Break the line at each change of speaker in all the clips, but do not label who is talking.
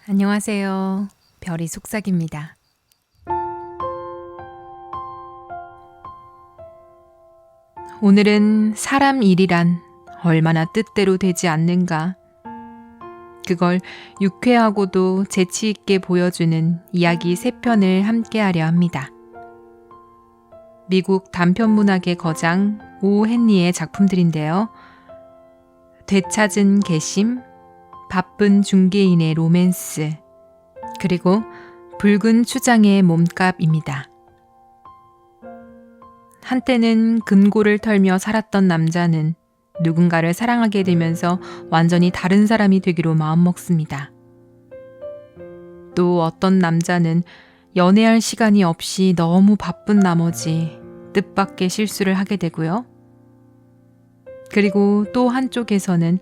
안녕하세요. 별이 속삭입니다. 오늘은 사람 일이란 얼마나 뜻대로 되지 않는가. 그걸 유쾌하고도 재치 있게 보여주는 이야기 3편을 함께하려 합니다. 미국 단편문학의 거장 오 헨리의 작품들인데요. 되찾은 개심, 바쁜 중개인의 로맨스, 그리고 붉은 추장의 몸값입니다. 한때는 금고를 털며 살았던 남자는 누군가를 사랑하게 되면서 완전히 다른 사람이 되기로 마음먹습니다. 또 어떤 남자는 연애할 시간이 없이 너무 바쁜 나머지 뜻밖의 실수를 하게 되고요. 그리고 또 한쪽에서는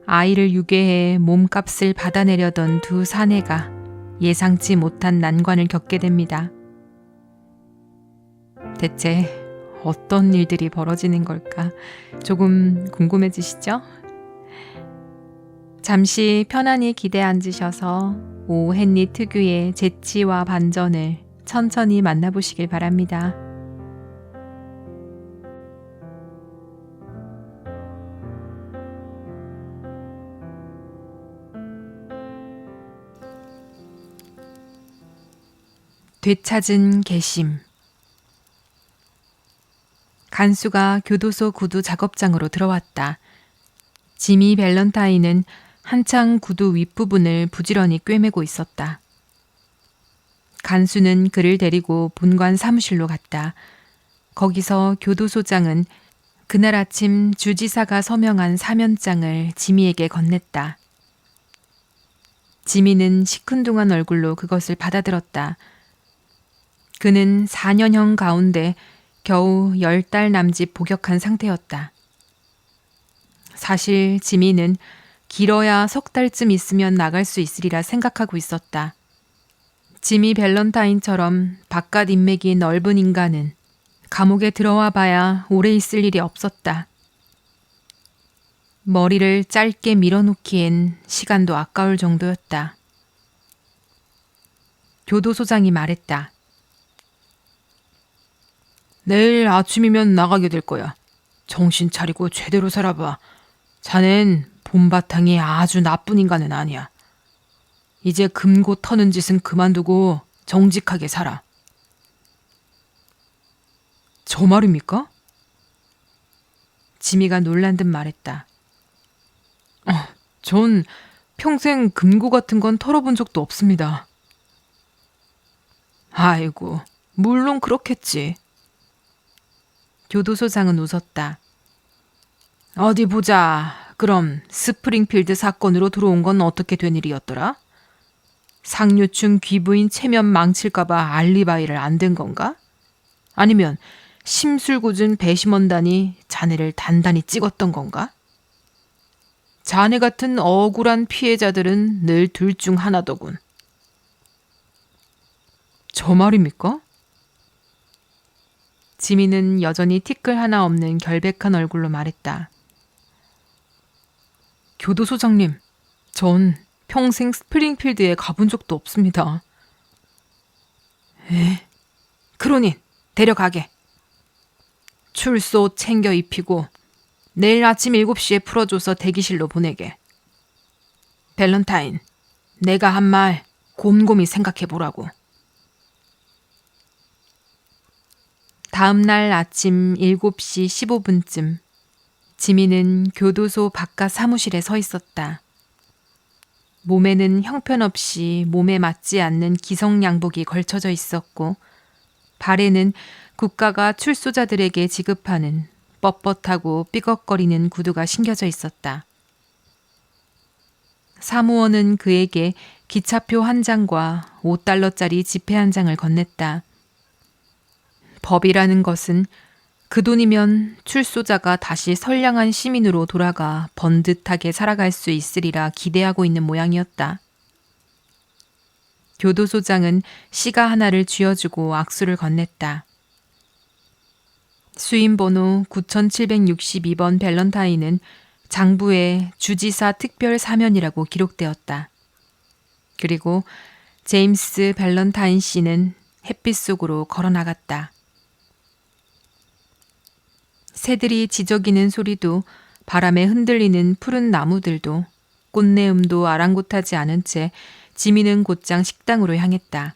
아이를 유괴해 몸값을 받아내려던 두 사내가 예상치 못한 난관을 겪게 됩니다. 대체 어떤 일들이 벌어지는 걸까? 조금 궁금해지시죠? 잠시 편안히 기대 앉으셔서 오 헨리 특유의 재치와 반전을 천천히 만나보시길 바랍니다. 되찾은 개심. 간수가 교도소 구두 작업장으로 들어왔다. 지미 밸런타인은 한창 구두 윗부분을 부지런히 꿰매고 있었다. 간수는 그를 데리고 본관 사무실로 갔다. 거기서 교도소장은 그날 아침 주지사가 서명한 사면장을 지미에게 건넸다. 지미는 시큰둥한 얼굴로 그것을 받아들었다. 그는 4년형 가운데 겨우 10달 남짓 복역한 상태였다. 사실 지미는 길어야 석 달쯤 있으면 나갈 수 있으리라 생각하고 있었다. 지미 밸런타인처럼 바깥 인맥이 넓은 인간은 감옥에 들어와 봐야 오래 있을 일이 없었다. 머리를 짧게 밀어놓기엔 시간도 아까울 정도였다. 교도소장이 말했다. 내일 아침이면 나가게 될 거야. 정신 차리고 제대로 살아봐. 자넨 본바탕이 아주 나쁜 인간은 아니야. 이제 금고 터는 짓은 그만두고 정직하게 살아. 저 말입니까? 지미가 놀란 듯 말했다. 전 평생 금고 같은 건 털어본 적도 없습니다. 아이고, 물론 그렇겠지. 교도소장은 웃었다. 어디 보자. 그럼 스프링필드 사건으로 들어온 건 어떻게 된 일이었더라? 상류층 귀부인 체면 망칠까봐 알리바이를 안 댄 건가? 아니면 심술궂은 배심원단이 자네를 단단히 찍었던 건가? 자네 같은 억울한 피해자들은 늘 둘 중 하나더군. 저 말입니까? 지미는 여전히 티끌 하나 없는 결백한 얼굴로 말했다. 교도소장님, 전 평생 스프링필드에 가본 적도 없습니다. 그러니 데려가게. 출소 챙겨 입히고 내일 아침 7시에 풀어줘서 대기실로 보내게. 밸런타인, 내가 한 말 곰곰이 생각해보라고. 다음 날 아침 7시 15분쯤 지미는 교도소 바깥 사무실에 서 있었다. 몸에는 형편없이 몸에 맞지 않는 기성 양복이 걸쳐져 있었고 발에는 국가가 출소자들에게 지급하는 뻣뻣하고 삐걱거리는 구두가 신겨져 있었다. 사무원은 그에게 기차표 한 장과 5달러짜리 지폐 한 장을 건넸다. 법이라는 것은 그 돈이면 출소자가 다시 선량한 시민으로 돌아가 번듯하게 살아갈 수 있으리라 기대하고 있는 모양이었다. 교도소장은 시가 하나를 쥐어주고 악수를 건넸다. 수임번호 9762번 밸런타인은 장부에 주지사 특별 사면이라고 기록되었다. 그리고 제임스 밸런타인 씨는 햇빛 속으로 걸어나갔다. 새들이 지저귀는 소리도, 바람에 흔들리는 푸른 나무들도, 꽃내음도 아랑곳하지 않은 채 지미는 곧장 식당으로 향했다.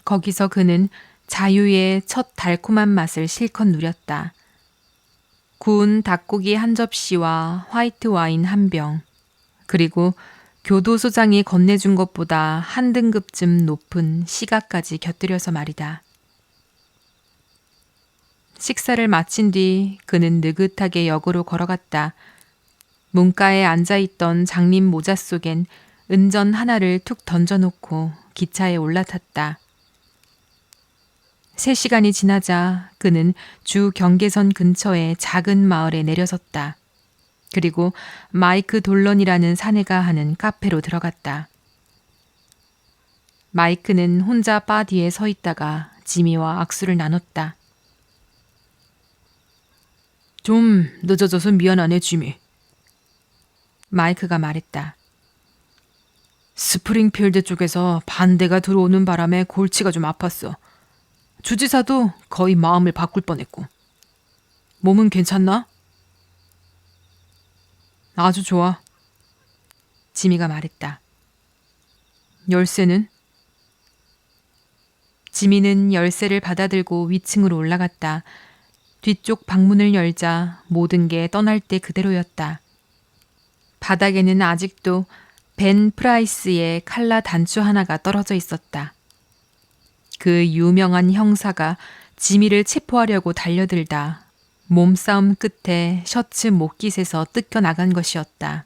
거기서 그는 자유의 첫 달콤한 맛을 실컷 누렸다. 구운 닭고기 한 접시와 화이트 와인 한 병, 그리고 교도소장이 건네준 것보다 한 등급쯤 높은 시가까지 곁들여서 말이다. 식사를 마친 뒤 그는 느긋하게 역으로 걸어갔다. 문가에 앉아있던 장님 모자 속엔 은전 하나를 툭 던져놓고 기차에 올라탔다. 3시간이 지나자 그는 주 경계선 근처의 작은 마을에 내려섰다. 그리고 마이크 돌런이라는 사내가 하는 카페로 들어갔다. 마이크는 혼자 바 뒤에 서 있다가 지미와 악수를 나눴다. 좀 늦어져서 미안하네, 지미. 마이크가 말했다. 스프링필드 쪽에서 반대가 들어오는 바람에 골치가 좀 아팠어. 주지사도 거의 마음을 바꿀 뻔했고. 몸은 괜찮나? 아주 좋아. 지미가 말했다. 열쇠는? 지미는 열쇠를 받아들고 위층으로 올라갔다. 뒤쪽 방문을 열자 모든 게 떠날 때 그대로였다. 바닥에는 아직도 벤 프라이스의 칼라 단추 하나가 떨어져 있었다. 그 유명한 형사가 지미를 체포하려고 달려들다 몸싸움 끝에 셔츠 목깃에서 뜯겨 나간 것이었다.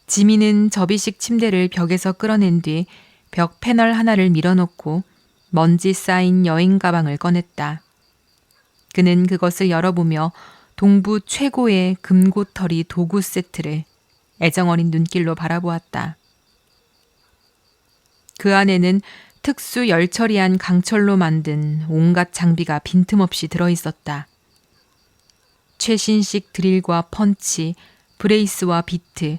지미는 접이식 침대를 벽에서 끌어낸 뒤 벽 패널 하나를 밀어넣고 먼지 쌓인 여행 가방을 꺼냈다. 그는 그것을 열어보며 동부 최고의 금고털이 도구 세트를 애정어린 눈길로 바라보았다. 그 안에는 특수 열처리한 강철로 만든 온갖 장비가 빈틈없이 들어있었다. 최신식 드릴과 펀치, 브레이스와 비트,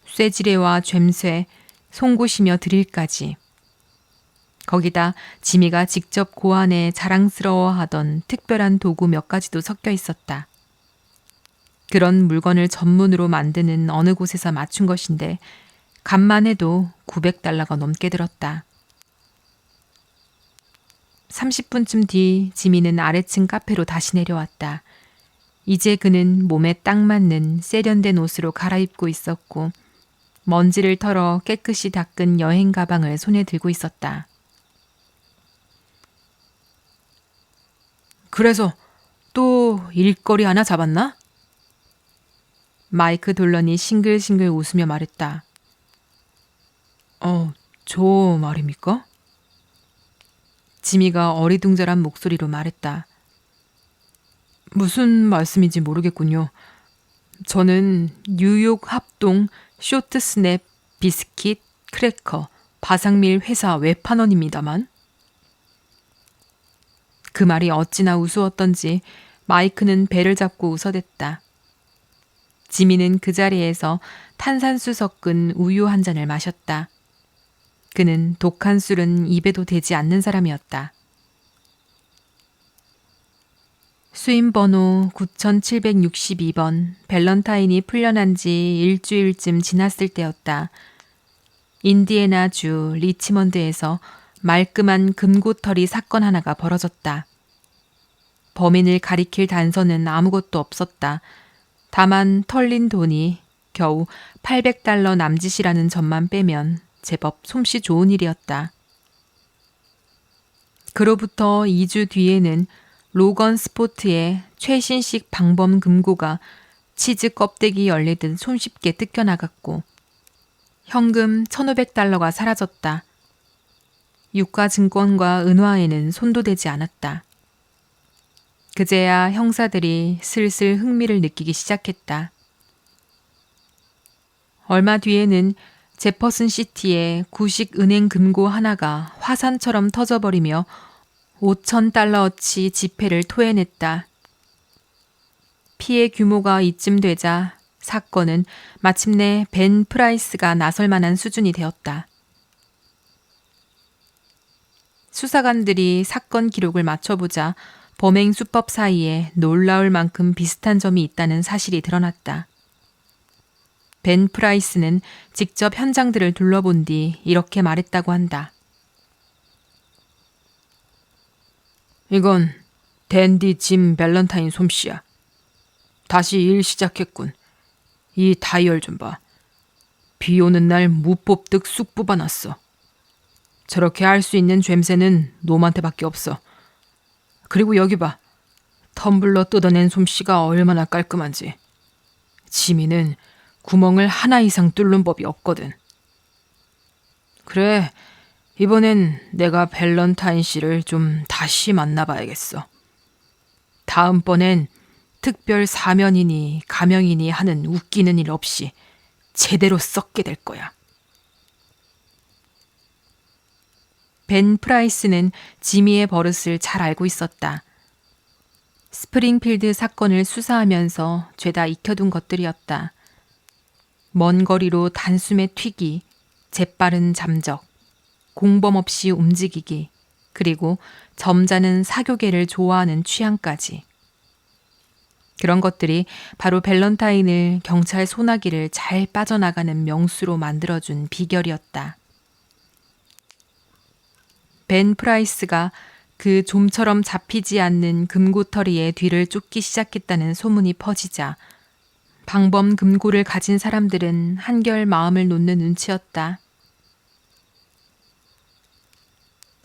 쇠지레와 죬쇠, 송곳이며 드릴까지. 거기다 지미가 직접 고안해 자랑스러워하던 특별한 도구 몇 가지도 섞여 있었다. 그런 물건을 전문으로 만드는 어느 곳에서 맞춘 것인데 값만 해도 $900가 넘게 들었다. 30분쯤 뒤 지미는 아래층 카페로 다시 내려왔다. 이제 그는 몸에 딱 맞는 세련된 옷으로 갈아입고 있었고 먼지를 털어 깨끗이 닦은 여행 가방을 손에 들고 있었다. 그래서 또 일거리 하나 잡았나? 마이크 돌런이 싱글싱글 웃으며 말했다. 저 말입니까? 지미가 어리둥절한 목소리로 말했다. 무슨 말씀인지 모르겠군요. 저는 뉴욕 합동 쇼트 스냅, 비스킷, 크래커, 바상밀 회사 외판원입니다만. 그 말이 어찌나 우스웠던지 마이크는 배를 잡고 웃어댔다. 지미는 그 자리에서 탄산수 섞은 우유 한 잔을 마셨다. 그는 독한 술은 입에도 대지 않는 사람이었다. 수임번호 9762번 밸런타인이 풀려난 지 일주일쯤 지났을 때였다. 인디애나주 리치먼드에서 말끔한 금고털이 사건 하나가 벌어졌다. 범인을 가리킬 단서는 아무것도 없었다. 다만 털린 돈이 겨우 $800 남짓이라는 점만 빼면 제법 솜씨 좋은 일이었다. 그로부터 2주 뒤에는 로건 스포트의 최신식 방범 금고가 치즈 껍데기 열리듯 손쉽게 뜯겨나갔고 현금 $1,500가 사라졌다. 유가증권과 은화에는 손도 대지 않았다. 그제야 형사들이 슬슬 흥미를 느끼기 시작했다. 얼마 뒤에는 제퍼슨 시티의 구식 은행 금고 하나가 화산처럼 터져버리며 $5,000어치 지폐를 토해냈다. 피해 규모가 이쯤 되자 사건은 마침내 벤 프라이스가 나설 만한 수준이 되었다. 수사관들이 사건 기록을 맞춰보자 범행 수법 사이에 놀라울 만큼 비슷한 점이 있다는 사실이 드러났다. 벤 프라이스는 직접 현장들을 둘러본 뒤 이렇게 말했다고 한다. 이건 댄디 짐 밸런타인 솜씨야. 다시 일 시작했군. 이 다이얼 좀 봐. 비 오는 날 무 뽑듯 쑥 뽑아놨어. 저렇게 할 수 있는 죬새는 놈한테밖에 없어. 그리고 여기 봐. 텀블러 뜯어낸 솜씨가 얼마나 깔끔한지. 지미는 구멍을 하나 이상 뚫는 법이 없거든. 그래, 이번엔 내가 밸런타인 씨를 좀 다시 만나봐야겠어. 다음번엔 특별 사면이니 가명이니 하는 웃기는 일 없이 제대로 썩게 될 거야. 벤 프라이스는 지미의 버릇을 잘 알고 있었다. 스프링필드 사건을 수사하면서 죄다 익혀둔 것들이었다. 먼 거리로 단숨에 튀기, 재빠른 잠적, 공범 없이 움직이기, 그리고 점잖은 사교계를 좋아하는 취향까지. 그런 것들이 바로 밸런타인을 경찰 소나기를 잘 빠져나가는 명수로 만들어준 비결이었다. 벤 프라이스가 그 좀처럼 잡히지 않는 금고털이의 뒤를 쫓기 시작했다는 소문이 퍼지자 방범 금고를 가진 사람들은 한결 마음을 놓는 눈치였다.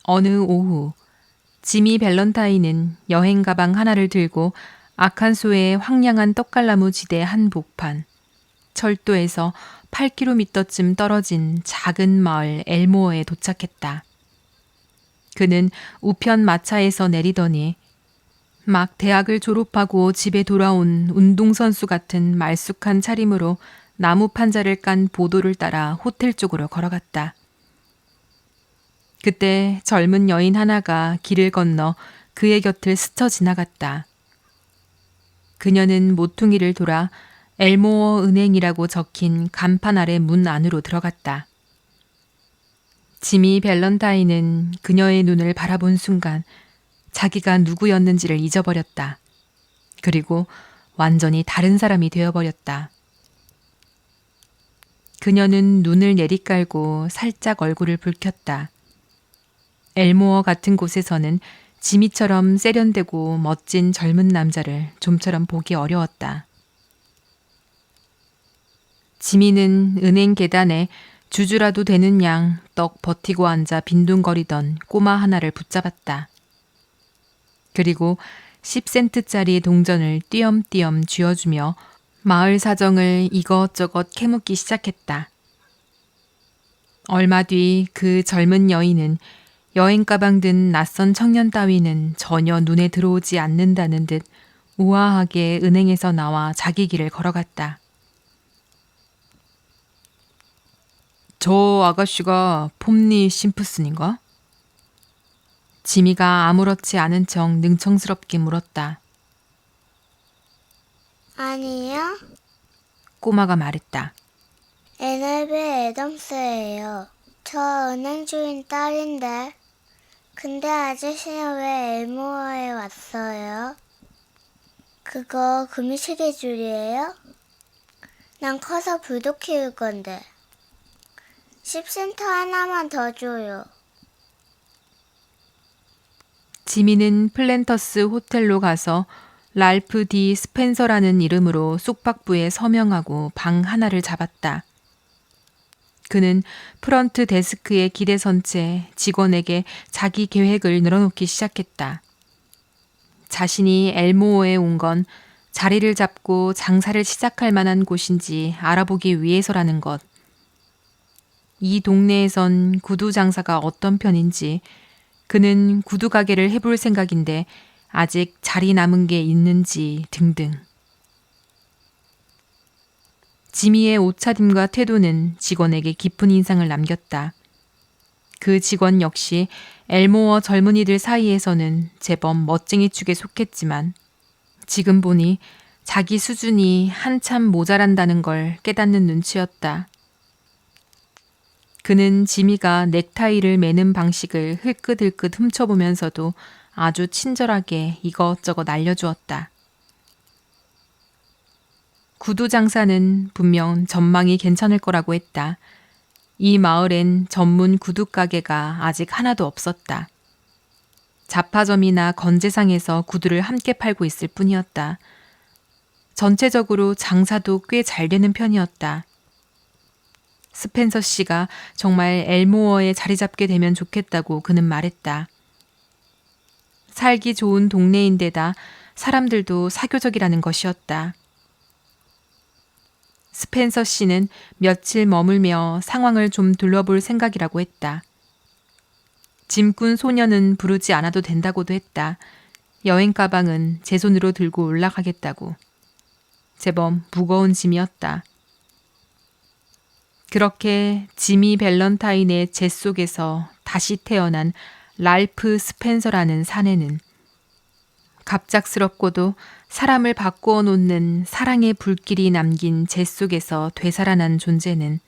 어느 오후 지미 밸런타인은 여행 가방 하나를 들고 아칸소의 황량한 떡갈나무 지대 한복판, 철도에서 8km쯤 떨어진 작은 마을 엘모어에 도착했다. 그는 우편 마차에서 내리더니 막 대학을 졸업하고 집에 돌아온 운동선수 같은 말쑥한 차림으로 나무 판자를 깐 보도를 따라 호텔 쪽으로 걸어갔다. 그때 젊은 여인 하나가 길을 건너 그의 곁을 스쳐 지나갔다. 그녀는 모퉁이를 돌아 엘모어 은행이라고 적힌 간판 아래 문 안으로 들어갔다. 지미 밸런타인은 그녀의 눈을 바라본 순간 자기가 누구였는지를 잊어버렸다. 그리고 완전히 다른 사람이 되어버렸다. 그녀는 눈을 내리깔고 살짝 얼굴을 붉혔다. 엘모어 같은 곳에서는 지미처럼 세련되고 멋진 젊은 남자를 좀처럼 보기 어려웠다. 지미는 은행 계단에 주주라도 되는 양 떡 버티고 앉아 빈둥거리던 꼬마 하나를 붙잡았다. 그리고 10센트짜리 동전을 띄엄띄엄 쥐어주며 마을 사정을 이것저것 캐묻기 시작했다. 얼마 뒤 그 젊은 여인은 여행 가방 든 낯선 청년 따위는 전혀 눈에 들어오지 않는다는 듯 우아하게 은행에서 나와 자기 길을 걸어갔다. 저 아가씨가 폼니 심프슨인가? 지미가 아무렇지 않은 척 능청스럽게 물었다.
아니요.
꼬마가 말했다.
NLB 애덤스예요. 저 은행 주인 딸인데. 근데 아저씨는 왜 엘모어에 왔어요? 그거 금시계 줄이에요? 난 커서 불도 키울 건데. 10센트 하나만 더 줘요.
지미는 플랜터스 호텔로 가서 랄프 디 스펜서라는 이름으로 쑥박부에 서명하고 방 하나를 잡았다. 그는 프런트 데스크에 기대선 채 직원에게 자기 계획을 늘어놓기 시작했다. 자신이 엘모어에 온 건 자리를 잡고 장사를 시작할 만한 곳인지 알아보기 위해서라는 것. 이 동네에선 구두 장사가 어떤 편인지, 그는 구두 가게를 해볼 생각인데 아직 자리 남은 게 있는지 등등. 지미의 옷차림과 태도는 직원에게 깊은 인상을 남겼다. 그 직원 역시 엘모어 젊은이들 사이에서는 제법 멋쟁이 축에 속했지만 지금 보니 자기 수준이 한참 모자란다는 걸 깨닫는 눈치였다. 그는 지미가 넥타이를 매는 방식을 흘끗흘끗 훔쳐보면서도 아주 친절하게 이것저것 알려주었다. 구두 장사는 분명 전망이 괜찮을 거라고 했다. 이 마을엔 전문 구두 가게가 아직 하나도 없었다. 잡화점이나 건재상에서 구두를 함께 팔고 있을 뿐이었다. 전체적으로 장사도 꽤 잘 되는 편이었다. 스펜서 씨가 정말 엘모어에 자리 잡게 되면 좋겠다고 그는 말했다. 살기 좋은 동네인데다 사람들도 사교적이라는 것이었다. 스펜서 씨는 며칠 머물며 상황을 좀 둘러볼 생각이라고 했다. 짐꾼 소녀는 부르지 않아도 된다고도 했다. 여행 가방은 제 손으로 들고 올라가겠다고. 제법 무거운 짐이었다. 그렇게 지미 밸런타인의 재 속에서 다시 태어난 랄프 스펜서라는 사내는 갑작스럽고도 사람을 바꾸어 놓는 사랑의 불길이 남긴 재 속에서 되살아난 존재는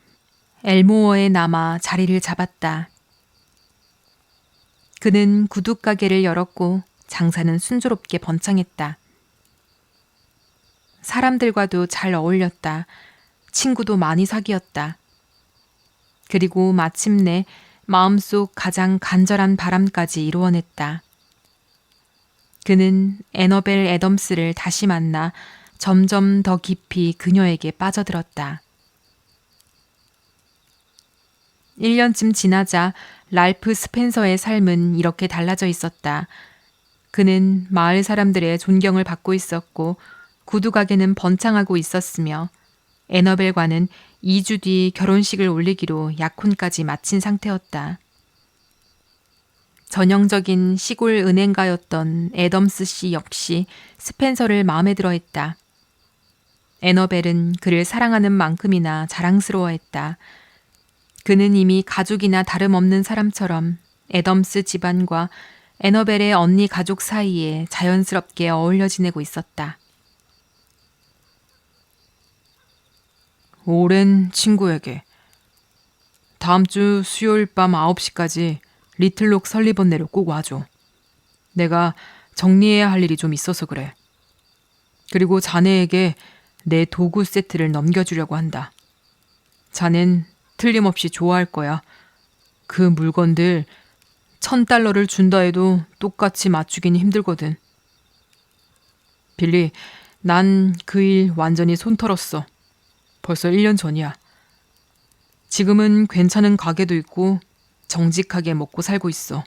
엘모어에 남아 자리를 잡았다. 그는 구두가게를 열었고 장사는 순조롭게 번창했다. 사람들과도 잘 어울렸다. 친구도 많이 사귀었다. 그리고 마침내 마음속 가장 간절한 바람까지 이루어냈다. 그는 애너벨 애덤스를 다시 만나 점점 더 깊이 그녀에게 빠져들었다. 1년쯤 지나자 랄프 스펜서의 삶은 이렇게 달라져 있었다. 그는 마을 사람들의 존경을 받고 있었고 구두 가게는 번창하고 있었으며 애너벨과는 2주 뒤 결혼식을 올리기로 약혼까지 마친 상태였다. 전형적인 시골 은행가였던 애덤스 씨 역시 스펜서를 마음에 들어 했다. 애너벨은 그를 사랑하는 만큼이나 자랑스러워했다. 그는 이미 가족이나 다름없는 사람처럼 애덤스 집안과 애너벨의 언니 가족 사이에 자연스럽게 어울려 지내고 있었다. 오랜 친구에게 다음 주 수요일 밤 9시까지 리틀록 설리번내로 꼭 와줘. 내가 정리해야 할 일이 좀 있어서 그래. 그리고 자네에게 내 도구 세트를 넘겨주려고 한다. 자넨 틀림없이 좋아할 거야. 그 물건들 $1,000를 준다 해도 똑같이 맞추긴 힘들거든. 빌리, 난 그 일 완전히 손 털었어. 벌써 1년 전이야. 지금은 괜찮은 가게도 있고 정직하게 먹고 살고 있어.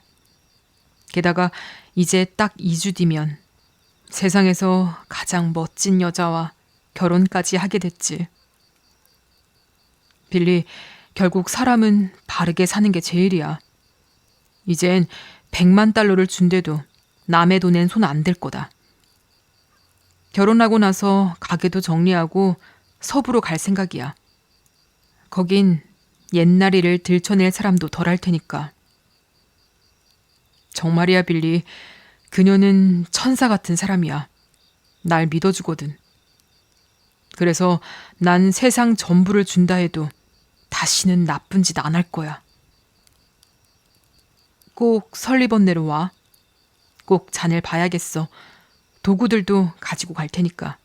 게다가 이제 딱 2주 뒤면 세상에서 가장 멋진 여자와 결혼까지 하게 됐지. 빌리, 결국 사람은 바르게 사는 게 제일이야. 이젠 $1,000,000를 준대도 남의 돈엔 손 안 댈 거다. 결혼하고 나서 가게도 정리하고 서부로 갈 생각이야. 거긴 옛날 일을 들춰낼 사람도 덜 할 테니까. 정말이야, 빌리. 그녀는 천사 같은 사람이야. 날 믿어주거든. 그래서 난 세상 전부를 준다 해도 다시는 나쁜 짓 안 할 거야. 꼭 설리번내로 와. 꼭 자네를 봐야겠어. 도구들도 가지고 갈 테니까.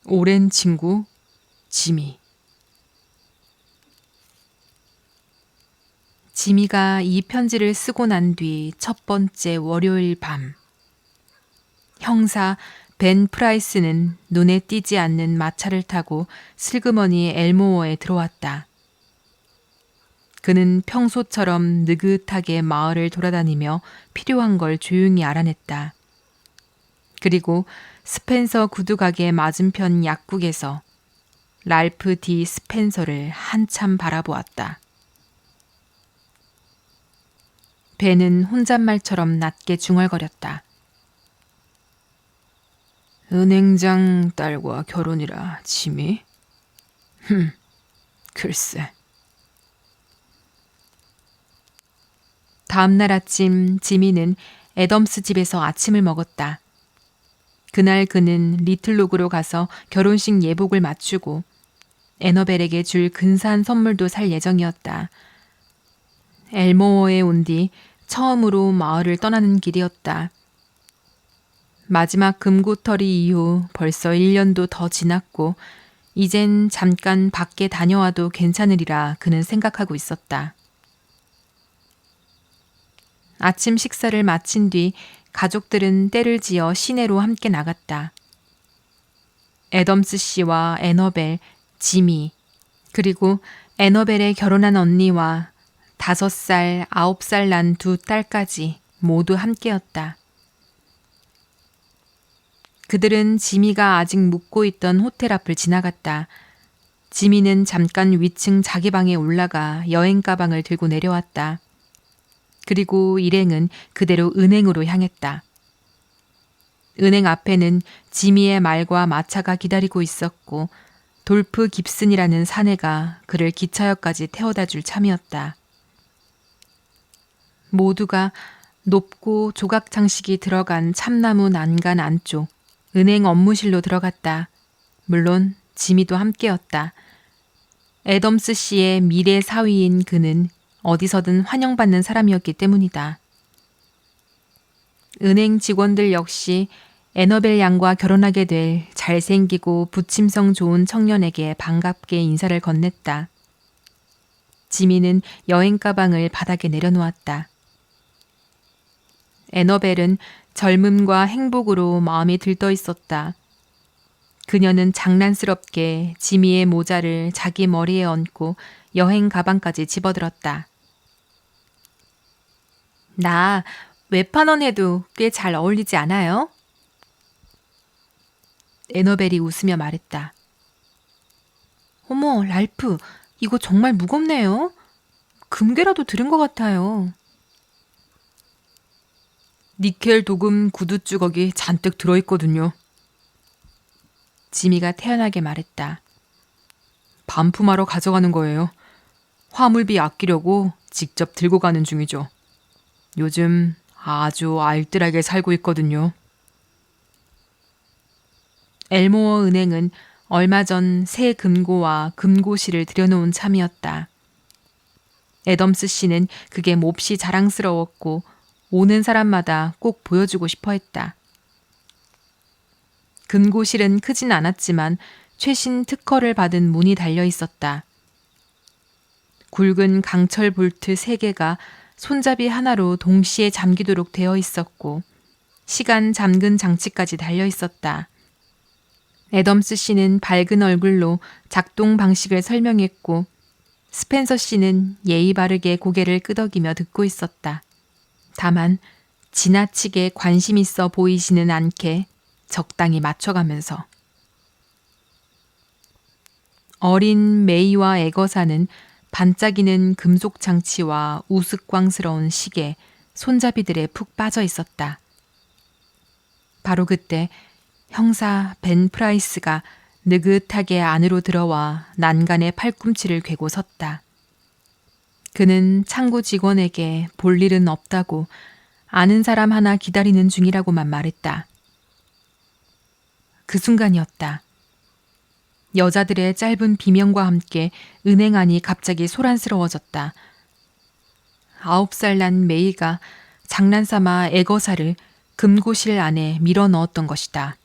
오랜 친구, 지미. 지미가 이 편지를 쓰고 난 뒤 첫 번째 월요일 밤. 형사 벤 프라이스는 눈에 띄지 않는 마차를 타고 슬그머니 엘모어에 들어왔다. 그는 평소처럼 느긋하게 마을을 돌아다니며 필요한 걸 조용히 알아냈다. 그리고 스펜서 구두가게 맞은편 약국에서 랄프 디 스펜서를 한참 바라보았다. 벤은 혼잣말처럼 낮게 중얼거렸다. 은행장 딸과 결혼이라, 지미? 글쎄. 다음 날 아침 지미는 애덤스 집에서 아침을 먹었다. 그날 그는 리틀록으로 가서 결혼식 예복을 맞추고 애너벨에게 줄 근사한 선물도 살 예정이었다. 엘모어에 온 뒤 처음으로 마을을 떠나는 길이었다. 마지막 금고털이 이후 벌써 1년도 더 지났고 이젠 잠깐 밖에 다녀와도 괜찮으리라 그는 생각하고 있었다. 아침 식사를 마친 뒤 가족들은 때를 지어 시내로 함께 나갔다. 애덤스 씨와 애너벨, 지미, 그리고 애너벨의 결혼한 언니와 5살, 9살 난 두 딸까지 모두 함께였다. 그들은 지미가 아직 묵고 있던 호텔 앞을 지나갔다. 지미는 잠깐 위층 자기 방에 올라가 여행 가방을 들고 내려왔다. 그리고 일행은 그대로 은행으로 향했다. 은행 앞에는 지미의 말과 마차가 기다리고 있었고 돌프 깁슨이라는 사내가 그를 기차역까지 태워다 줄 참이었다. 모두가 높고 조각 장식이 들어간 참나무 난간 안쪽 은행 업무실로 들어갔다. 물론 지미도 함께였다. 애덤스 씨의 미래 사위인 그는 어디서든 환영받는 사람이었기 때문이다. 은행 직원들 역시 애너벨 양과 결혼하게 될 잘생기고 부침성 좋은 청년에게 반갑게 인사를 건넸다. 지미는 여행 가방을 바닥에 내려놓았다. 애너벨은 젊음과 행복으로 마음이 들떠 있었다. 그녀는 장난스럽게 지미의 모자를 자기 머리에 얹고 여행 가방까지 집어들었다. 나 외판원 해도 꽤 잘 어울리지 않아요? 애너벨이 웃으며 말했다. 어머, 랄프, 이거 정말 무겁네요. 금괴라도 들은 것 같아요. 니켈 도금 구두 주걱이 잔뜩 들어있거든요. 지미가 태연하게 말했다. 반품하러 가져가는 거예요. 화물비 아끼려고 직접 들고 가는 중이죠. 요즘 아주 알뜰하게 살고 있거든요. 엘모어 은행은 얼마 전 새 금고와 금고실을 들여놓은 참이었다. 애덤스 씨는 그게 몹시 자랑스러웠고 오는 사람마다 꼭 보여주고 싶어 했다. 금고실은 크진 않았지만 최신 특허를 받은 문이 달려 있었다. 굵은 강철 볼트 3개가 손잡이 하나로 동시에 잠기도록 되어 있었고 시간 잠근 장치까지 달려 있었다. 애덤스 씨는 밝은 얼굴로 작동 방식을 설명했고 스펜서 씨는 예의 바르게 고개를 끄덕이며 듣고 있었다. 다만 지나치게 관심 있어 보이지는 않게 적당히 맞춰가면서. 어린 메이와 애거사는 반짝이는 금속 장치와 우스꽝스러운 시계, 손잡이들에 푹 빠져 있었다. 바로 그때 형사 벤 프라이스가 느긋하게 안으로 들어와 난간에 팔꿈치를 괴고 섰다. 그는 창구 직원에게 볼 일은 없다고 아는 사람 하나 기다리는 중이라고만 말했다. 그 순간이었다. 여자들의 짧은 비명과 함께 은행 안이 갑자기 소란스러워졌다. 9살 난 메이가 장난삼아 애거사를 금고실 안에 밀어 넣었던 것이다.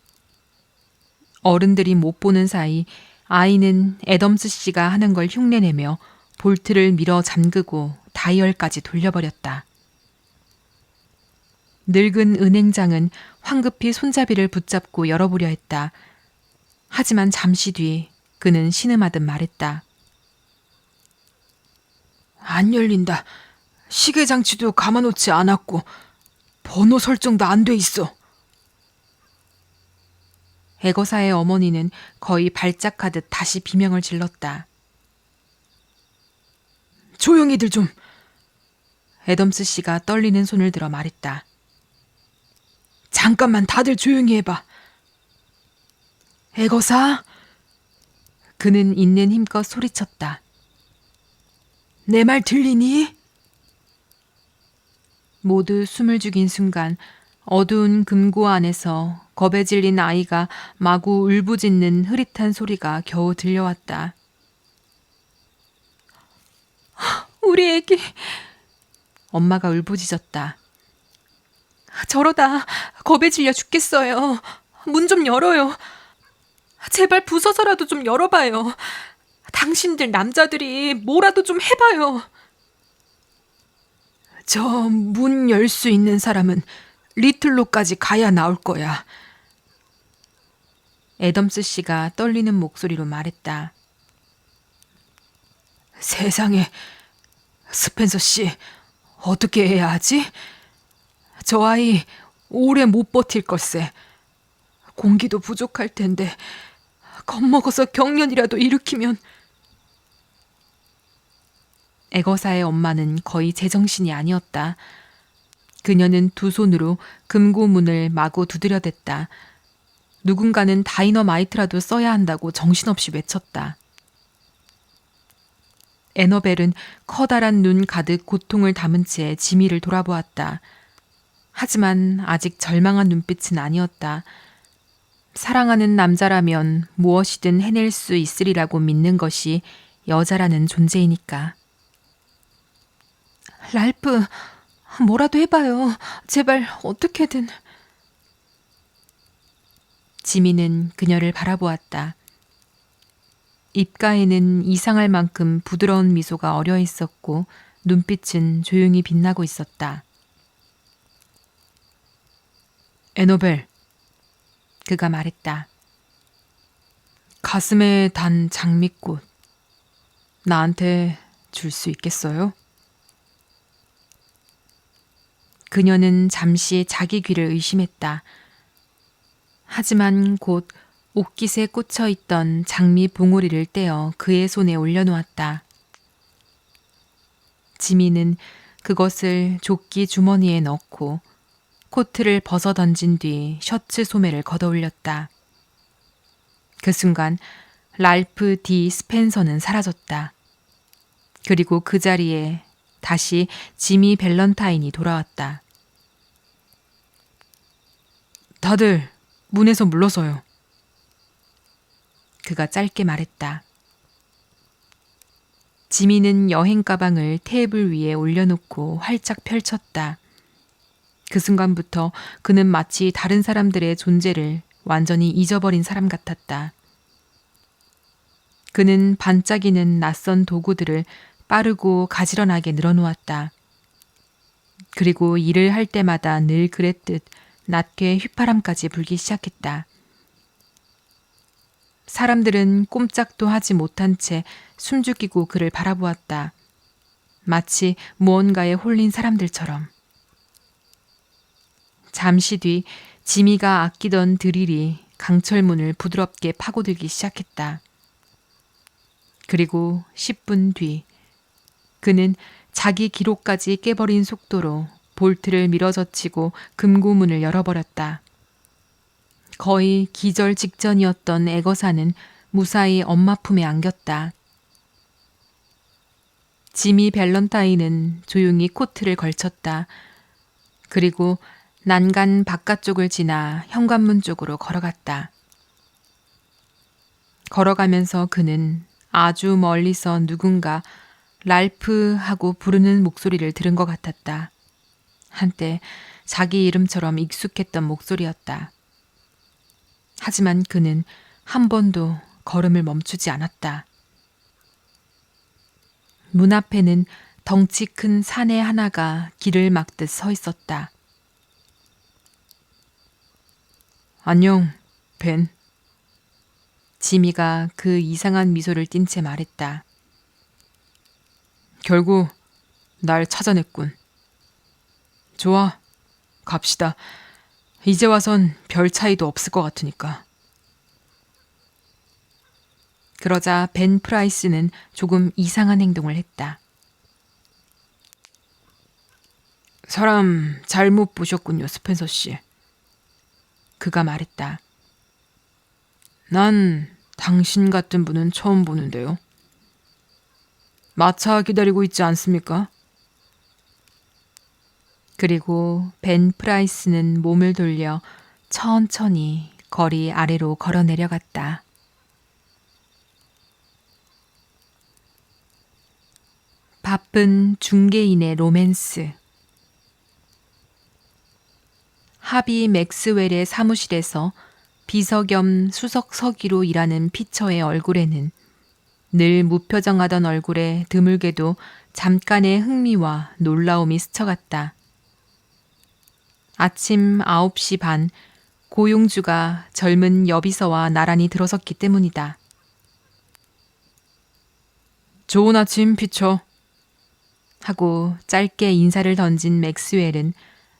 어른들이 못 보는 사이 아이는 애덤스 씨가 하는 걸 흉내내며 볼트를 밀어 잠그고 다이얼까지 돌려버렸다. 늙은 은행장은 황급히 손잡이를 붙잡고 열어보려 했다. 하지만 잠시 뒤 그는 신음하듯 말했다. 안 열린다. 시계장치도 감아놓지 않았고 번호 설정도 안 돼 있어. 애거사의 어머니는 거의 발작하듯 다시 비명을 질렀다. 조용히들 좀. 애덤스 씨가 떨리는 손을 들어 말했다. 잠깐만 다들 조용히 해봐. 애거사? 그는 있는 힘껏 소리쳤다. 내 말 들리니? 모두 숨을 죽인 순간 어두운 금고 안에서 겁에 질린 아이가 마구 울부짖는 흐릿한 소리가 겨우 들려왔다. 우리 애기. 엄마가 울부짖었다. 저러다 겁에 질려 죽겠어요. 문 좀 열어요. 제발 부서서라도 좀 열어봐요. 당신들 남자들이 뭐라도 좀 해봐요. 저 문 열 수 있는 사람은 리틀로까지 가야 나올 거야. 애덤스 씨가 떨리는 목소리로 말했다. 세상에, 스펜서 씨, 어떻게 해야 하지? 저 아이 오래 못 버틸 걸세. 공기도 부족할 텐데 겁먹어서 경련이라도 일으키면. 애거사의 엄마는 거의 제정신이 아니었다. 그녀는 두 손으로 금고문을 마구 두드려댔다. 누군가는 다이너마이트라도 써야 한다고 정신없이 외쳤다. 애너벨은 커다란 눈 가득 고통을 담은 채 지미를 돌아보았다. 하지만 아직 절망한 눈빛은 아니었다. 사랑하는 남자라면 무엇이든 해낼 수 있으리라고 믿는 것이 여자라는 존재이니까. 랄프, 뭐라도 해봐요. 제발 어떻게든. 지미는 그녀를 바라보았다. 입가에는 이상할 만큼 부드러운 미소가 어려 있었고 눈빛은 조용히 빛나고 있었다. 애너벨, 그가 말했다. 가슴에 단 장미꽃, 나한테 줄 수 있겠어요? 그녀는 잠시 자기 귀를 의심했다. 하지만 곧 옥깃에 꽂혀 있던 장미 봉오리를 떼어 그의 손에 올려놓았다. 지미는 그것을 조끼 주머니에 넣고 코트를 벗어 던진 뒤 셔츠 소매를 걷어올렸다. 그 순간 랄프 디 스펜서는 사라졌다. 그리고 그 자리에 다시 지미 밸런타인이 돌아왔다. 다들 문에서 물러서요. 그가 짧게 말했다. 지미는 여행 가방을 테이블 위에 올려놓고 활짝 펼쳤다. 그 순간부터 그는 마치 다른 사람들의 존재를 완전히 잊어버린 사람 같았다. 그는 반짝이는 낯선 도구들을 빠르고 가지런하게 늘어놓았다. 그리고 일을 할 때마다 늘 그랬듯 낮게 휘파람까지 불기 시작했다. 사람들은 꼼짝도 하지 못한 채 숨죽이고 그를 바라보았다. 마치 무언가에 홀린 사람들처럼. 잠시 뒤 지미가 아끼던 드릴이 강철문을 부드럽게 파고들기 시작했다. 그리고 10분 뒤 그는 자기 기록까지 깨버린 속도로 볼트를 밀어젖히고 금고문을 열어버렸다. 거의 기절 직전이었던 애거사는 무사히 엄마 품에 안겼다. 지미 밸런타인은 조용히 코트를 걸쳤다. 그리고 난간 바깥쪽을 지나 현관문 쪽으로 걸어갔다. 걸어가면서 그는 아주 멀리서 누군가 랄프 하고 부르는 목소리를 들은 것 같았다. 한때 자기 이름처럼 익숙했던 목소리였다. 하지만 그는 한 번도 걸음을 멈추지 않았다. 문 앞에는 덩치 큰 사내 하나가 길을 막듯 서 있었다. 안녕, 벤. 지미가 그 이상한 미소를 띤 채 말했다. 결국 날 찾아냈군. 좋아, 갑시다. 이제 와선 별 차이도 없을 것 같으니까. 그러자 벤 프라이스는 조금 이상한 행동을 했다. 사람 잘못 보셨군요, 스펜서 씨. 그가 말했다. 난 당신 같은 분은 처음 보는데요. 마차 기다리고 있지 않습니까? 그리고 벤 프라이스는 몸을 돌려 천천히 거리 아래로 걸어 내려갔다. 바쁜 중개인의 로맨스. 하비 맥스웰의 사무실에서 비서 겸 수석 서기로 일하는 피처의 얼굴에는 늘 무표정하던 얼굴에 드물게도 잠깐의 흥미와 놀라움이 스쳐갔다. 아침 9시 반, 고용주가 젊은 여비서와 나란히 들어섰기 때문이다. 좋은 아침, 피처. 하고 짧게 인사를 던진 맥스웰은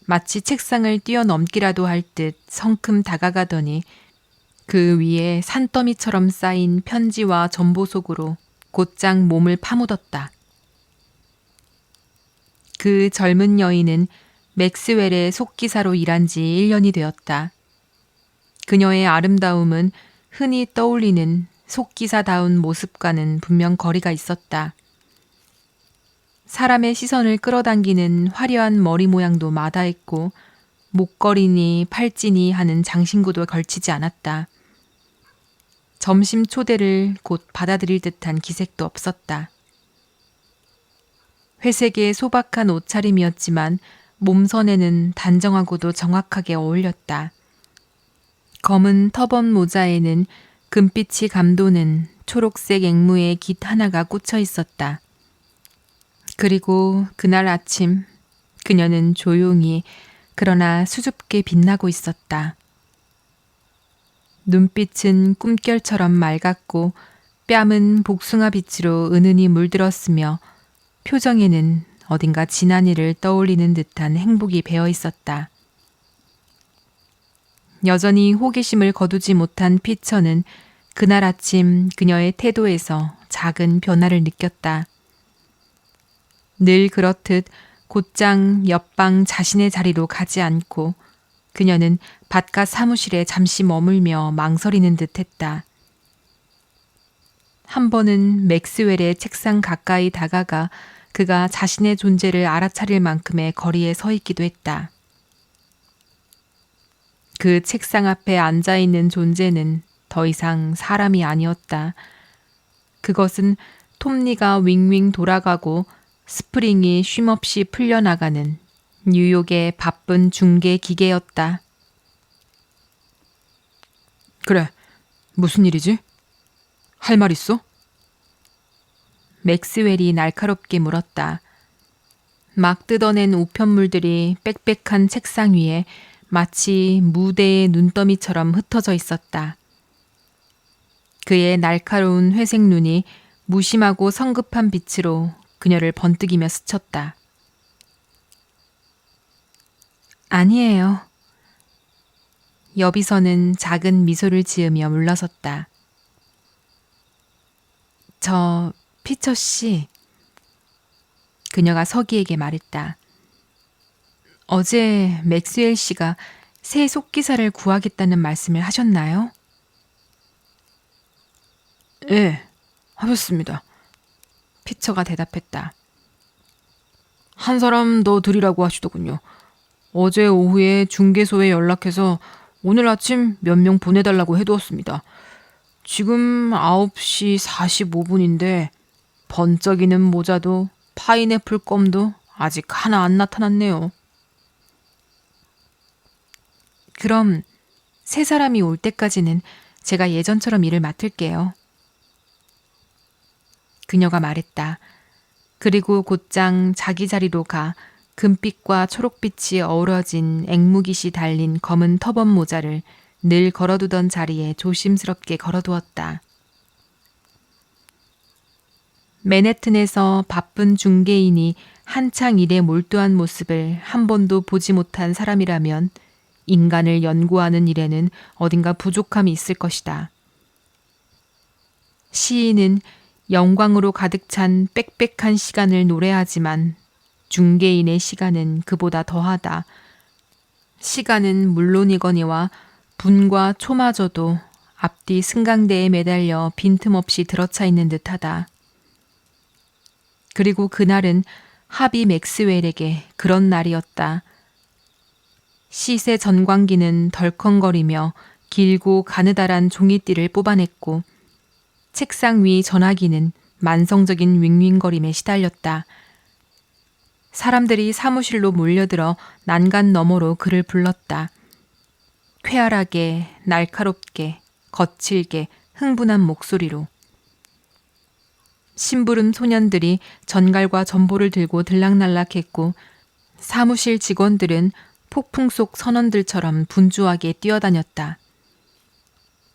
마치 책상을 뛰어넘기라도 할 듯 성큼 다가가더니 그 위에 산더미처럼 쌓인 편지와 전보 속으로 곧장 몸을 파묻었다. 그 젊은 여인은 맥스웰의 속기사로 일한 지 1년이 되었다. 그녀의 아름다움은 흔히 떠올리는 속기사다운 모습과는 분명 거리가 있었다. 사람의 시선을 끌어당기는 화려한 머리 모양도 마다했고 목걸이니 팔찌니 하는 장신구도 걸치지 않았다. 점심 초대를 곧 받아들일 듯한 기색도 없었다. 회색의 소박한 옷차림이었지만 몸선에는 단정하고도 정확하게 어울렸다. 검은 터번 모자에는 금빛이 감도는 초록색 앵무의 깃 하나가 꽂혀 있었다. 그리고 그날 아침 그녀는 조용히 그러나 수줍게 빛나고 있었다. 눈빛은 꿈결처럼 맑았고 뺨은 복숭아 빛으로 은은히 물들었으며 표정에는 어딘가 지난 일을 떠올리는 듯한 행복이 배어 있었다. 여전히 호기심을 거두지 못한 피처는 그날 아침 그녀의 태도에서 작은 변화를 느꼈다. 늘 그렇듯 곧장 옆방 자신의 자리로 가지 않고 그녀는 바깥 사무실에 잠시 머물며 망설이는 듯 했다. 한 번은 맥스웰의 책상 가까이 다가가 그가 자신의 존재를 알아차릴 만큼의 거리에 서 있기도 했다. 그 책상 앞에 앉아있는 존재는 더 이상 사람이 아니었다. 그것은 톱니가 윙윙 돌아가고 스프링이 쉼없이 풀려나가는 뉴욕의 바쁜 중개 기계였다. 그래, 무슨 일이지? 할 말 있어? 맥스웰이 날카롭게 물었다. 막 뜯어낸 우편물들이 빽빽한 책상 위에 마치 무대의 눈더미처럼 흩어져 있었다. 그의 날카로운 회색 눈이 무심하고 성급한 빛으로 그녀를 번뜩이며 스쳤다. 아니에요. 여비서는 작은 미소를 지으며 물러섰다. 저 피처 씨, 그녀가 서기에게 말했다. 어제 맥스웰 씨가 새 속기사를 구하겠다는 말씀을 하셨나요? 예, 하셨습니다. 피처가 대답했다. 한 사람 더 드리라고 하시더군요. 어제 오후에 중개소에 연락해서 오늘 아침 몇 명 보내달라고 해두었습니다. 지금 9시 45분인데 번쩍이는 모자도 파인애플 껌도 아직 하나 안 나타났네요. 그럼 세 사람이 올 때까지는 제가 예전처럼 일을 맡을게요. 그녀가 말했다. 그리고 곧장 자기 자리로 가 금빛과 초록빛이 어우러진 앵무깃이 달린 검은 터번 모자를 늘 걸어두던 자리에 조심스럽게 걸어두었다. 맨해튼에서 바쁜 중개인이 한창 일에 몰두한 모습을 한 번도 보지 못한 사람이라면 인간을 연구하는 일에는 어딘가 부족함이 있을 것이다. 시인은 영광으로 가득 찬 빽빽한 시간을 노래하지만 중개인의 시간은 그보다 더하다. 시간은 물론이거니와 분과 초마저도 앞뒤 승강대에 매달려 빈틈없이 들어차 있는 듯하다. 그리고 그날은 하비 맥스웰에게 그런 날이었다. 시세 전광기는 덜컹거리며 길고 가느다란 종이띠를 뽑아냈고 책상 위 전화기는 만성적인 윙윙거림에 시달렸다. 사람들이 사무실로 몰려들어 난간 너머로 그를 불렀다. 쾌활하게, 날카롭게, 거칠게, 흥분한 목소리로. 심부름 소년들이 전갈과 전보를 들고 들락날락했고 사무실 직원들은 폭풍 속 선원들처럼 분주하게 뛰어다녔다.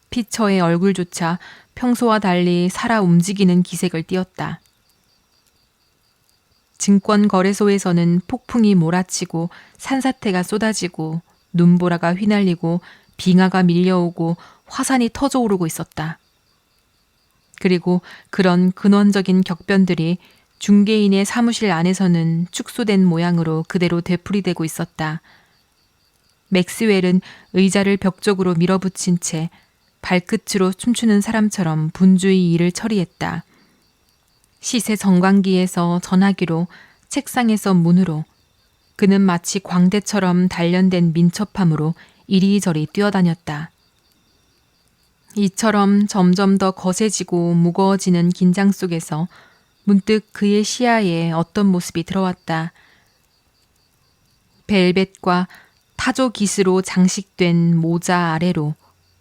피처의 얼굴조차 평소와 달리 살아 움직이는 기색을 띠었다. 증권거래소에서는 폭풍이 몰아치고 산사태가 쏟아지고 눈보라가 휘날리고 빙하가 밀려오고 화산이 터져오르고 있었다. 그리고 그런 근원적인 격변들이 중개인의 사무실 안에서는 축소된 모양으로 그대로 되풀이되고 있었다. 맥스웰은 의자를 벽 쪽으로 밀어붙인 채 발끝으로 춤추는 사람처럼 분주히 일을 처리했다. 시세 정광기에서 전화기로, 책상에서 문으로, 그는 마치 광대처럼 단련된 민첩함으로 이리저리 뛰어다녔다. 이처럼 점점 더 거세지고 무거워지는 긴장 속에서 문득 그의 시야에 어떤 모습이 들어왔다. 벨벳과 타조 깃으로 장식된 모자 아래로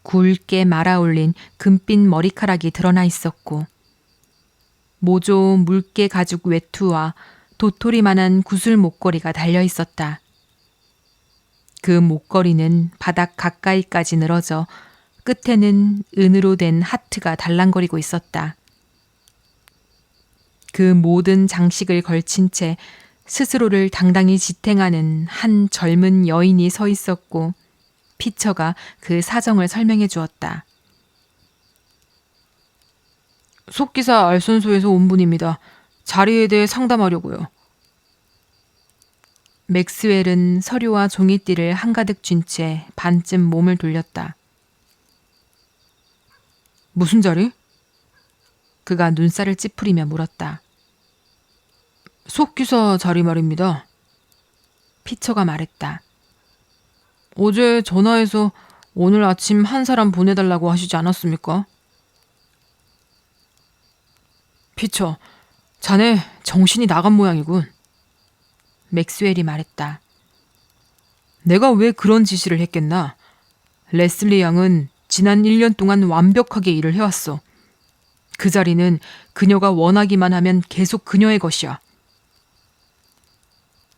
굵게 말아올린 금빛 머리카락이 드러나 있었고 모조 물개 가죽 외투와 도토리만한 구슬 목걸이가 달려 있었다. 그 목걸이는 바닥 가까이까지 늘어져 끝에는 은으로 된 하트가 달랑거리고 있었다. 그 모든 장식을 걸친 채 스스로를 당당히 지탱하는 한 젊은 여인이 서 있었고 피처가 그 사정을 설명해 주었다. 속기사 알선소에서 온 분입니다. 자리에 대해 상담하려고요. 맥스웰은 서류와 종이띠를 한가득 쥔 채 반쯤 몸을 돌렸다. 무슨 자리? 그가 눈살을 찌푸리며 물었다. 속기사 자리 말입니다. 피처가 말했다. 어제 전화해서 오늘 아침 한 사람 보내달라고 하시지 않았습니까? 피처, 자네 정신이 나간 모양이군. 맥스웰이 말했다. 내가 왜 그런 지시를 했겠나? 레슬리 양은 지난 1년 동안 완벽하게 일을 해왔어. 그 자리는 그녀가 원하기만 하면 계속 그녀의 것이야.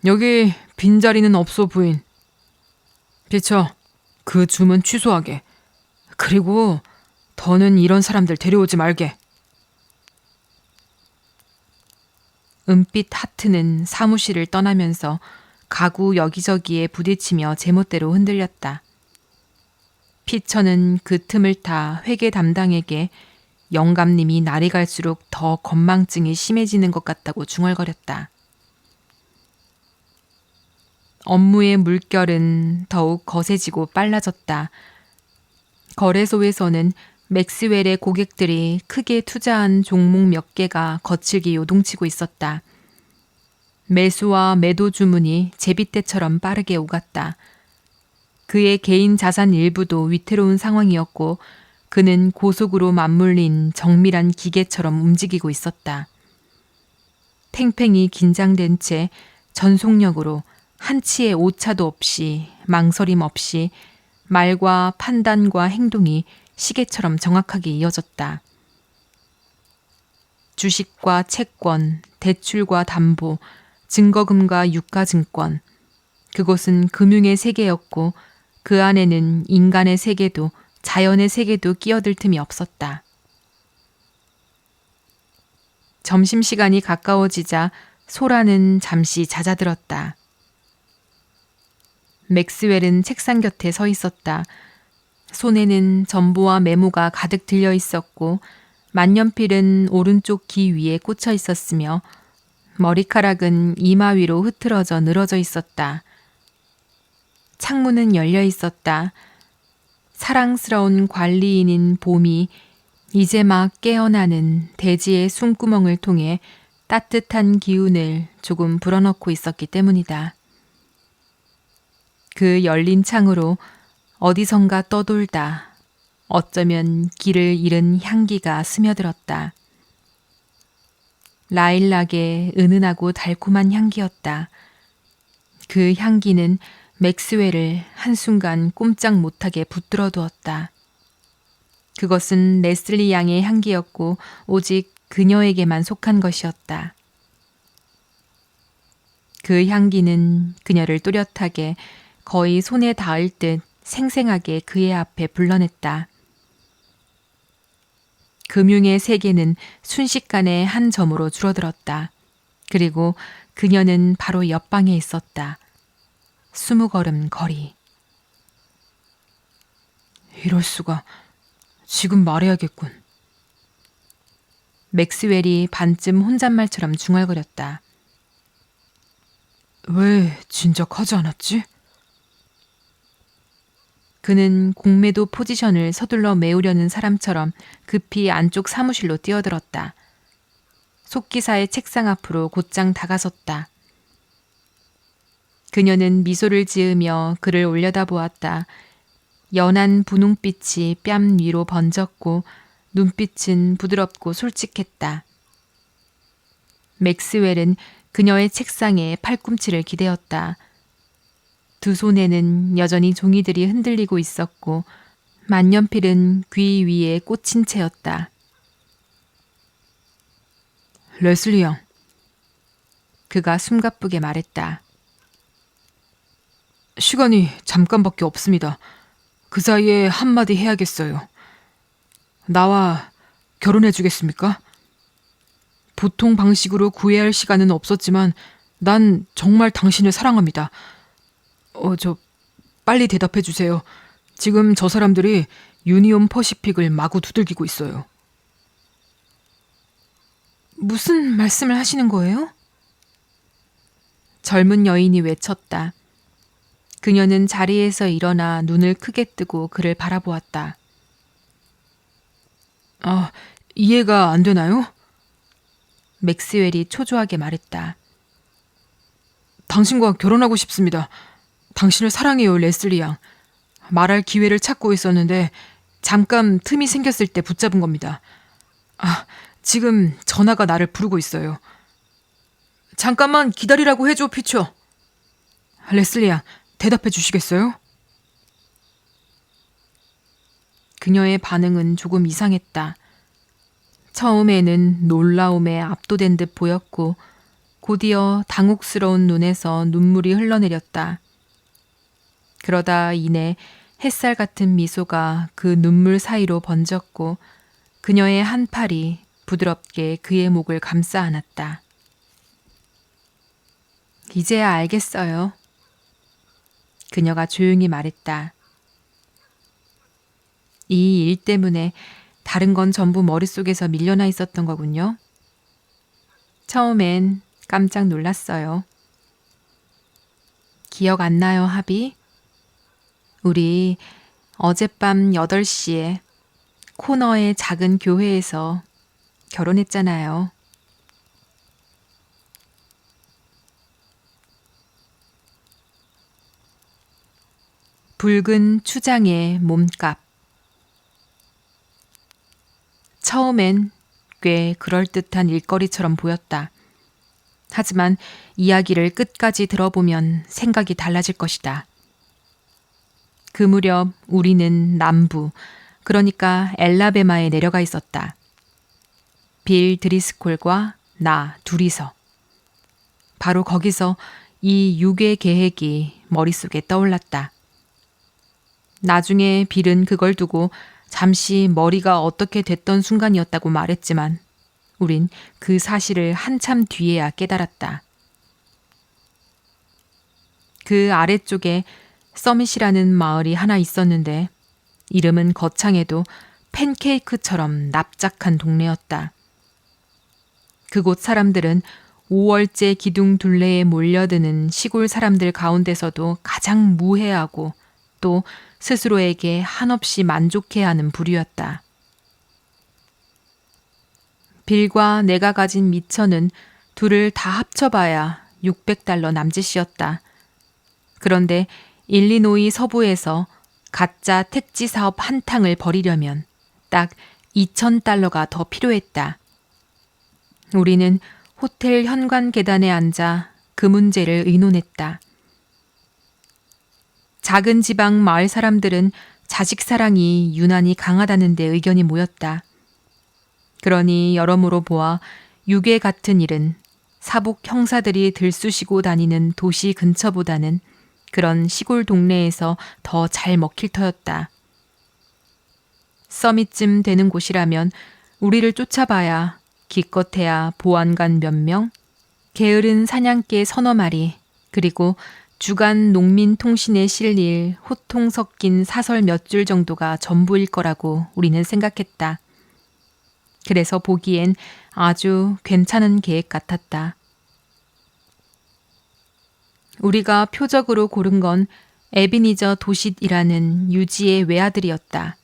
여기 빈자리는 없어, 부인. 피처, 그 주문 취소하게. 그리고 더는 이런 사람들 데려오지 말게. 은빛 하트는 사무실을 떠나면서 가구 여기저기에 부딪히며 제멋대로 흔들렸다. 피처는 그 틈을 타 회계 담당에게 영감님이 날이 갈수록 더 건망증이 심해지는 것 같다고 중얼거렸다. 업무의 물결은 더욱 거세지고 빨라졌다. 거래소에서는 맥스웰의 고객들이 크게 투자한 종목 몇 개가 거칠게 요동치고 있었다. 매수와 매도 주문이 제비떼처럼 빠르게 오갔다. 그의 개인 자산 일부도 위태로운 상황이었고 그는 고속으로 맞물린 정밀한 기계처럼 움직이고 있었다. 팽팽히 긴장된 채 전속력으로 한치의 오차도 없이 망설임 없이 말과 판단과 행동이 시계처럼 정확하게 이어졌다. 주식과 채권, 대출과 담보, 증거금과 유가증권. 그곳은 금융의 세계였고 그 안에는 인간의 세계도 자연의 세계도 끼어들 틈이 없었다. 점심시간이 가까워지자 소라는 잠시 잦아들었다. 맥스웰은 책상 곁에 서 있었다. 손에는 전보와 메모가 가득 들려 있었고 만년필은 오른쪽 귀 위에 꽂혀 있었으며 머리카락은 이마 위로 흐트러져 늘어져 있었다. 창문은 열려 있었다. 사랑스러운 관리인인 봄이 이제 막 깨어나는 대지의 숨구멍을 통해 따뜻한 기운을 조금 불어넣고 있었기 때문이다. 그 열린 창으로 어디선가 떠돌다 어쩌면 길을 잃은 향기가 스며들었다. 라일락의 은은하고 달콤한 향기였다. 그 향기는 맥스웰을 한순간 꼼짝 못하게 붙들어 두었다. 그것은 레슬리 양의 향기였고 오직 그녀에게만 속한 것이었다. 그 향기는 그녀를 또렷하게 거의 손에 닿을 듯 생생하게 그의 앞에 불러냈다. 금융의 세계는 순식간에 한 점으로 줄어들었다. 그리고 그녀는 바로 옆방에 있었다. 20걸음 거리. 이럴 수가. 지금 말해야겠군. 맥스웰이 반쯤 혼잣말처럼 중얼거렸다. 왜 진작 하지 않았지? 그는 공매도 포지션을 서둘러 메우려는 사람처럼 급히 안쪽 사무실로 뛰어들었다. 속기사의 책상 앞으로 곧장 다가섰다. 그녀는 미소를 지으며 그를 올려다보았다. 연한 분홍빛이 뺨 위로 번졌고 눈빛은 부드럽고 솔직했다. 맥스웰은 그녀의 책상에 팔꿈치를 기대었다. 두 손에는 여전히 종이들이 흔들리고 있었고 만년필은 귀 위에 꽂힌 채였다. 레슬리 양. 그가 숨가쁘게 말했다. 시간이 잠깐밖에 없습니다. 그 사이에 한마디 해야겠어요. 나와 결혼해 주겠습니까? 보통 방식으로 구애할 시간은 없었지만 난 정말 당신을 사랑합니다. 빨리 대답해 주세요. 지금 저 사람들이 유니온 퍼시픽을 마구 두들기고 있어요. 무슨 말씀을 하시는 거예요? 젊은 여인이 외쳤다. 그녀는 자리에서 일어나 눈을 크게 뜨고 그를 바라보았다. 이해가 안 되나요? 맥스웰이 초조하게 말했다. 당신과 결혼하고 싶습니다. 당신을 사랑해요, 레슬리 양. 말할 기회를 찾고 있었는데 잠깐 틈이 생겼을 때 붙잡은 겁니다. 지금 전화가 나를 부르고 있어요. 잠깐만 기다리라고 해줘, 피처. 레슬리 양, 대답해 주시겠어요? 그녀의 반응은 조금 이상했다. 처음에는 놀라움에 압도된 듯 보였고 곧이어 당혹스러운 눈에서 눈물이 흘러내렸다. 그러다 이내 햇살 같은 미소가 그 눈물 사이로 번졌고 그녀의 한 팔이 부드럽게 그의 목을 감싸 안았다. 이제야 알겠어요. 그녀가 조용히 말했다. 이 일 때문에 다른 건 전부 머릿속에서 밀려나 있었던 거군요. 처음엔 깜짝 놀랐어요. 기억 안 나요, 하비? 우리 어젯밤 8시에 코너의 작은 교회에서 결혼했잖아요. 붉은 추장의 몸값. 처음엔 꽤 그럴듯한 일거리처럼 보였다. 하지만 이야기를 끝까지 들어보면 생각이 달라질 것이다. 그 무렵 우리는 남부, 그러니까 엘라베마에 내려가 있었다. 빌 드리스콜과 나 둘이서. 바로 거기서 이 유괴 계획이 머릿속에 떠올랐다. 나중에 빌은 그걸 두고 잠시 머리가 어떻게 됐던 순간이었다고 말했지만 우린 그 사실을 한참 뒤에야 깨달았다. 그 아래쪽에 서밋이라는 마을이 하나 있었는데 이름은 거창해도 팬케이크처럼 납작한 동네였다. 그곳 사람들은 5월째 기둥 둘레에 몰려드는 시골 사람들 가운데서도 가장 무해하고 또 스스로에게 한없이 만족해하는 부류였다. 빌과 내가 가진 미천은 둘을 다 합쳐봐야 $600 남짓이었다. 그런데 일리노이 서부에서 가짜 택지 사업 한탕을 벌이려면 딱 2,000달러가 더 필요했다. 우리는 호텔 현관 계단에 앉아 그 문제를 의논했다. 작은 지방 마을 사람들은 자식 사랑이 유난히 강하다는 데 의견이 모였다. 그러니 여러모로 보아 유괴 같은 일은 사복 형사들이 들쑤시고 다니는 도시 근처보다는 그런 시골 동네에서 더 잘 먹힐 터였다. 서밋쯤 되는 곳이라면 우리를 쫓아봐야 기껏해야 보안관 몇 명, 게으른 사냥개 서너 마리, 그리고 주간 농민통신에 실릴 호통 섞인 사설 몇 줄 정도가 전부일 거라고 우리는 생각했다. 그래서 보기엔 아주 괜찮은 계획 같았다. 우리가 표적으로 고른 건 에비니저 도싯이라는 유지의 외아들이었다.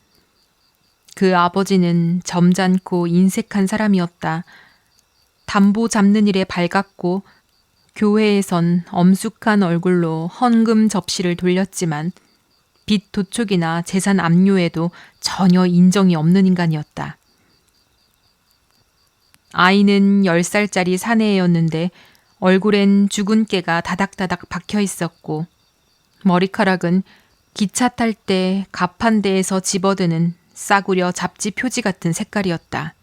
그 아버지는 점잖고 인색한 사람이었다. 담보 잡는 일에 밝았고 교회에선 엄숙한 얼굴로 헌금 접시를 돌렸지만 빚 도촉이나 재산 압류에도 전혀 인정이 없는 인간이었다. 아이는 10살짜리 사내였는데 얼굴엔 죽은 깨가 다닥다닥 박혀 있었고 머리카락은 기차 탈 때 갑판대에서 집어드는 싸구려 잡지 표지 같은 색깔이었다.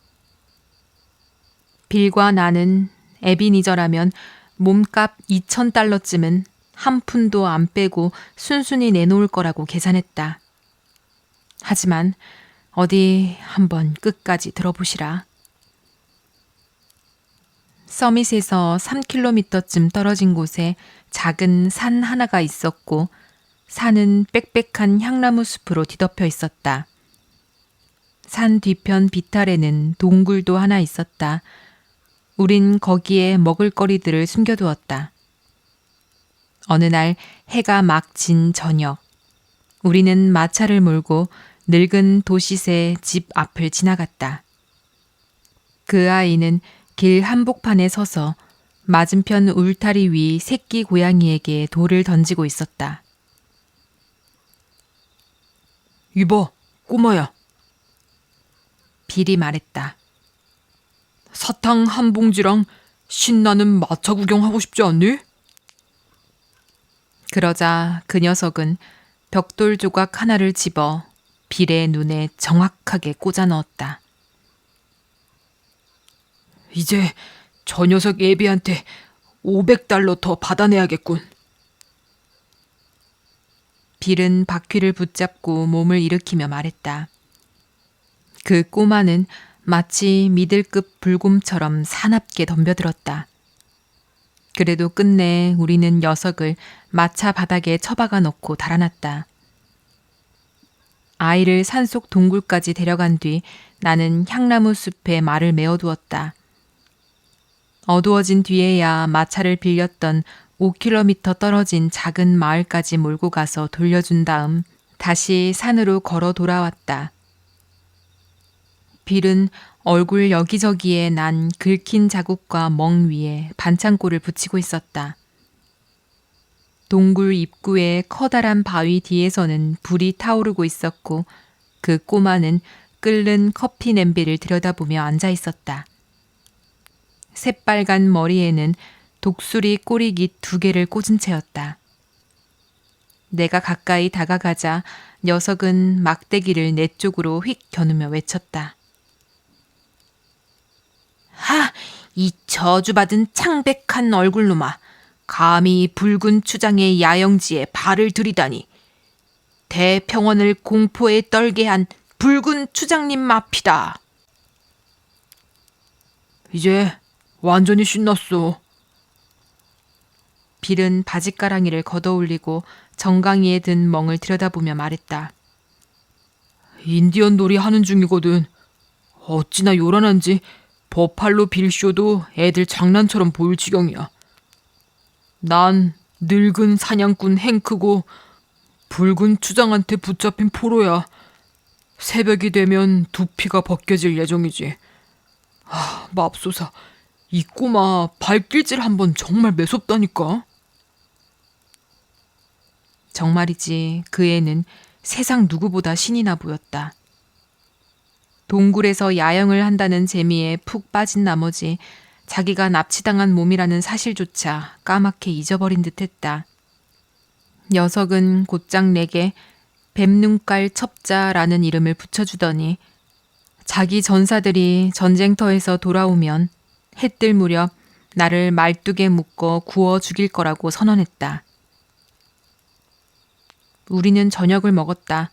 빌과 나는 에비니저라면 몸값 2,000달러쯤은 한 푼도 안 빼고 순순히 내놓을 거라고 계산했다. 하지만 어디 한번 끝까지 들어보시라. 서밋에서 3km쯤 떨어진 곳에 작은 산 하나가 있었고 산은 빽빽한 향나무 숲으로 뒤덮여 있었다. 산 뒤편 비탈에는 동굴도 하나 있었다. 우린 거기에 먹을거리들을 숨겨두었다. 어느 날 해가 막 진 저녁, 우리는 마차를 몰고 늙은 도시새 집 앞을 지나갔다. 그 아이는 길 한복판에 서서 맞은편 울타리 위 새끼 고양이에게 돌을 던지고 있었다.
이봐, 꼬마야.
빌이 말했다.
사탕 한 봉지랑 신나는 마차 구경하고 싶지 않니?
그러자 그 녀석은 벽돌 조각 하나를 집어 빌의 눈에 정확하게 꽂아 넣었다.
이제 저 녀석 애비한테 500달러 더 받아내야겠군.
빌은 바퀴를 붙잡고 몸을 일으키며 말했다. 그 꼬마는 마치 미들급 불곰처럼 사납게 덤벼들었다. 그래도 끝내 우리는 녀석을 마차 바닥에 처박아 놓고 달아났다. 아이를 산속 동굴까지 데려간 뒤 나는 향나무 숲에 말을 메어두었다. 어두워진 뒤에야 마차를 빌렸던 5km 떨어진 작은 마을까지 몰고 가서 돌려준 다음 다시 산으로 걸어 돌아왔다. 빌은 얼굴 여기저기에 난 긁힌 자국과 멍 위에 반창고를 붙이고 있었다. 동굴 입구의 커다란 바위 뒤에서는 불이 타오르고 있었고 그 꼬마는 끓는 커피 냄비를 들여다보며 앉아 있었다. 새빨간 머리에는 독수리 꼬리깃 2개를 꽂은 채였다. 내가 가까이 다가가자 녀석은 막대기를 내 쪽으로 휙 겨누며 외쳤다. 하! 이 저주받은 창백한 얼굴놈아! 감히 붉은 추장의 야영지에 발을 들이다니! 대평원을 공포에 떨게 한 붉은 추장님 마피다!
이제 완전히 신났어.
빌은 바짓가랑이를 걷어올리고 정강이에 든 멍을 들여다보며 말했다.
인디언 놀이 하는 중이거든. 어찌나 요란한지 버팔로 빌쇼도 애들 장난처럼 보일 지경이야. 난 늙은 사냥꾼 행크고 붉은 추장한테 붙잡힌 포로야. 새벽이 되면 두피가 벗겨질 예정이지. 맙소사. 이 꼬마 발길질 한번 정말 매섭다니까.
정말이지 그 애는 세상 누구보다 신이 나 보였다. 동굴에서 야영을 한다는 재미에 푹 빠진 나머지 자기가 납치당한 몸이라는 사실조차 까맣게 잊어버린 듯했다. 녀석은 곧장 내게 뱀눈깔 첩자라는 이름을 붙여주더니 자기 전사들이 전쟁터에서 돌아오면 해 뜰 무렵 나를 말뚝에 묶어 구워 죽일 거라고 선언했다. 우리는 저녁을 먹었다.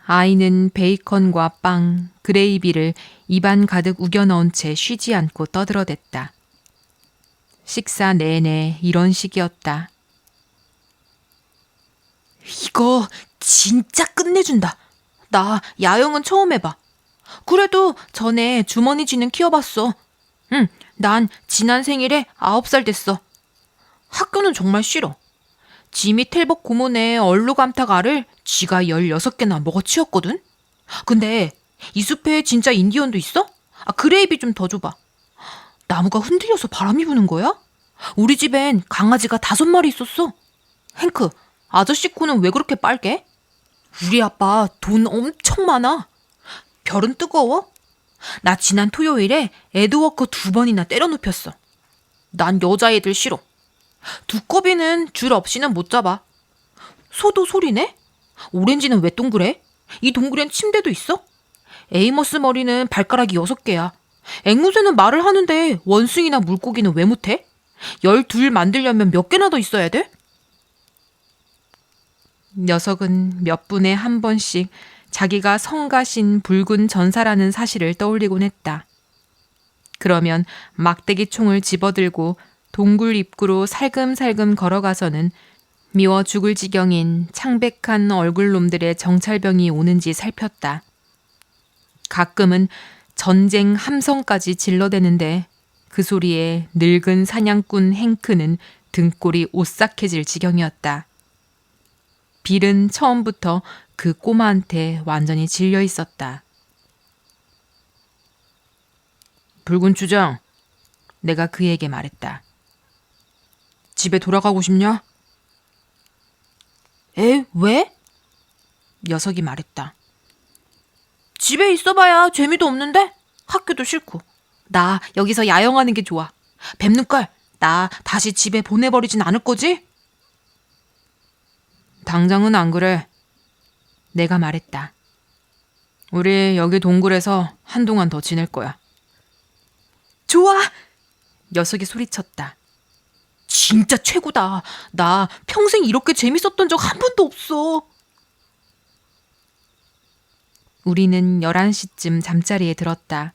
아이는 베이컨과 빵, 그레이비를 입안 가득 우겨 넣은 채 쉬지 않고 떠들어댔다. 식사 내내 이런 식이었다. 이거 진짜 끝내준다. 나 야영은 처음 해봐. 그래도 전에 주머니 쥐는 키워봤어. 난 지난 생일에 9살 됐어. 학교는 정말 싫어. 지미 텔복 고문의 얼룩암탉 알을 쥐가 16개나 먹어치웠거든? 근데 이 숲에 진짜 인디언도 있어? 그레이비 좀 더 줘봐. 나무가 흔들려서 바람이 부는 거야? 우리 집엔 강아지가 5마리 있었어. 행크, 아저씨 코는 왜 그렇게 빨개? 우리 아빠 돈 엄청 많아. 별은 뜨거워? 나 지난 토요일에 애드워커 2번이나 때려 눕혔어. 난 여자애들 싫어. 두꺼비는 줄 없이는 못 잡아. 소도 소리네? 오렌지는 왜 동그래? 이 동굴엔 침대도 있어? 에이머스 머리는 발가락이 6개야. 앵무새는 말을 하는데 원숭이나 물고기는 왜 못해? 12 만들려면 몇 개나 더 있어야 돼? 녀석은 몇 분에 한 번씩 자기가 성가신 붉은 전사라는 사실을 떠올리곤 했다. 그러면 막대기 총을 집어들고 동굴 입구로 살금살금 걸어가서는 미워 죽을 지경인 창백한 얼굴놈들의 정찰병이 오는지 살폈다. 가끔은 전쟁 함성까지 질러대는데 그 소리에 늙은 사냥꾼 행크는 등골이 오싹해질 지경이었다. 빌은 처음부터 그 꼬마한테 완전히 질려 있었다. 붉은 추장, 내가 그에게 말했다. 집에 돌아가고 싶냐? 왜? 녀석이 말했다. 집에 있어봐야 재미도 없는데? 학교도 싫고. 나 여기서 야영하는 게 좋아. 뱀눈깔, 나 다시 집에 보내버리진 않을 거지? 당장은 안 그래. 내가 말했다. 우리 여기 동굴에서 한동안 더 지낼 거야. 좋아! 녀석이 소리쳤다. 진짜 최고다. 나 평생 이렇게 재밌었던 적 한 번도 없어. 우리는 11시쯤 잠자리에 들었다.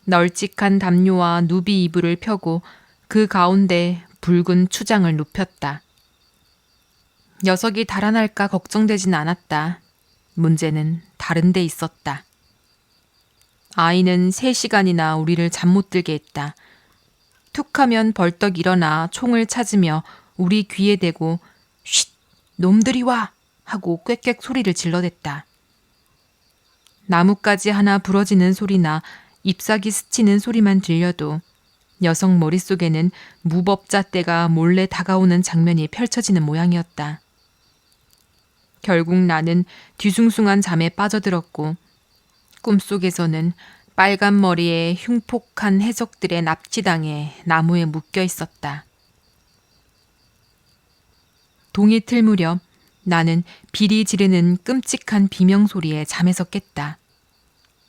널찍한 담요와 누비 이불을 펴고 그 가운데 붉은 추장을 눕혔다. 녀석이 달아날까 걱정되진 않았다. 문제는 다른 데 있었다. 아이는 3시간이나 우리를 잠 못 들게 했다. 툭하면 벌떡 일어나 총을 찾으며 우리 귀에 대고 쉿! 놈들이 와! 하고 꽥꽥 소리를 질러댔다. 나뭇가지 하나 부러지는 소리나 잎사귀 스치는 소리만 들려도 녀석 머릿속에는 무법자떼가 몰래 다가오는 장면이 펼쳐지는 모양이었다. 결국 나는 뒤숭숭한 잠에 빠져들었고 꿈속에서는 빨간 머리에 흉폭한 해적들의 납치당해 나무에 묶여 있었다. 동이 틀 무렵 나는 비리 지르는 끔찍한 비명소리에 잠에서 깼다.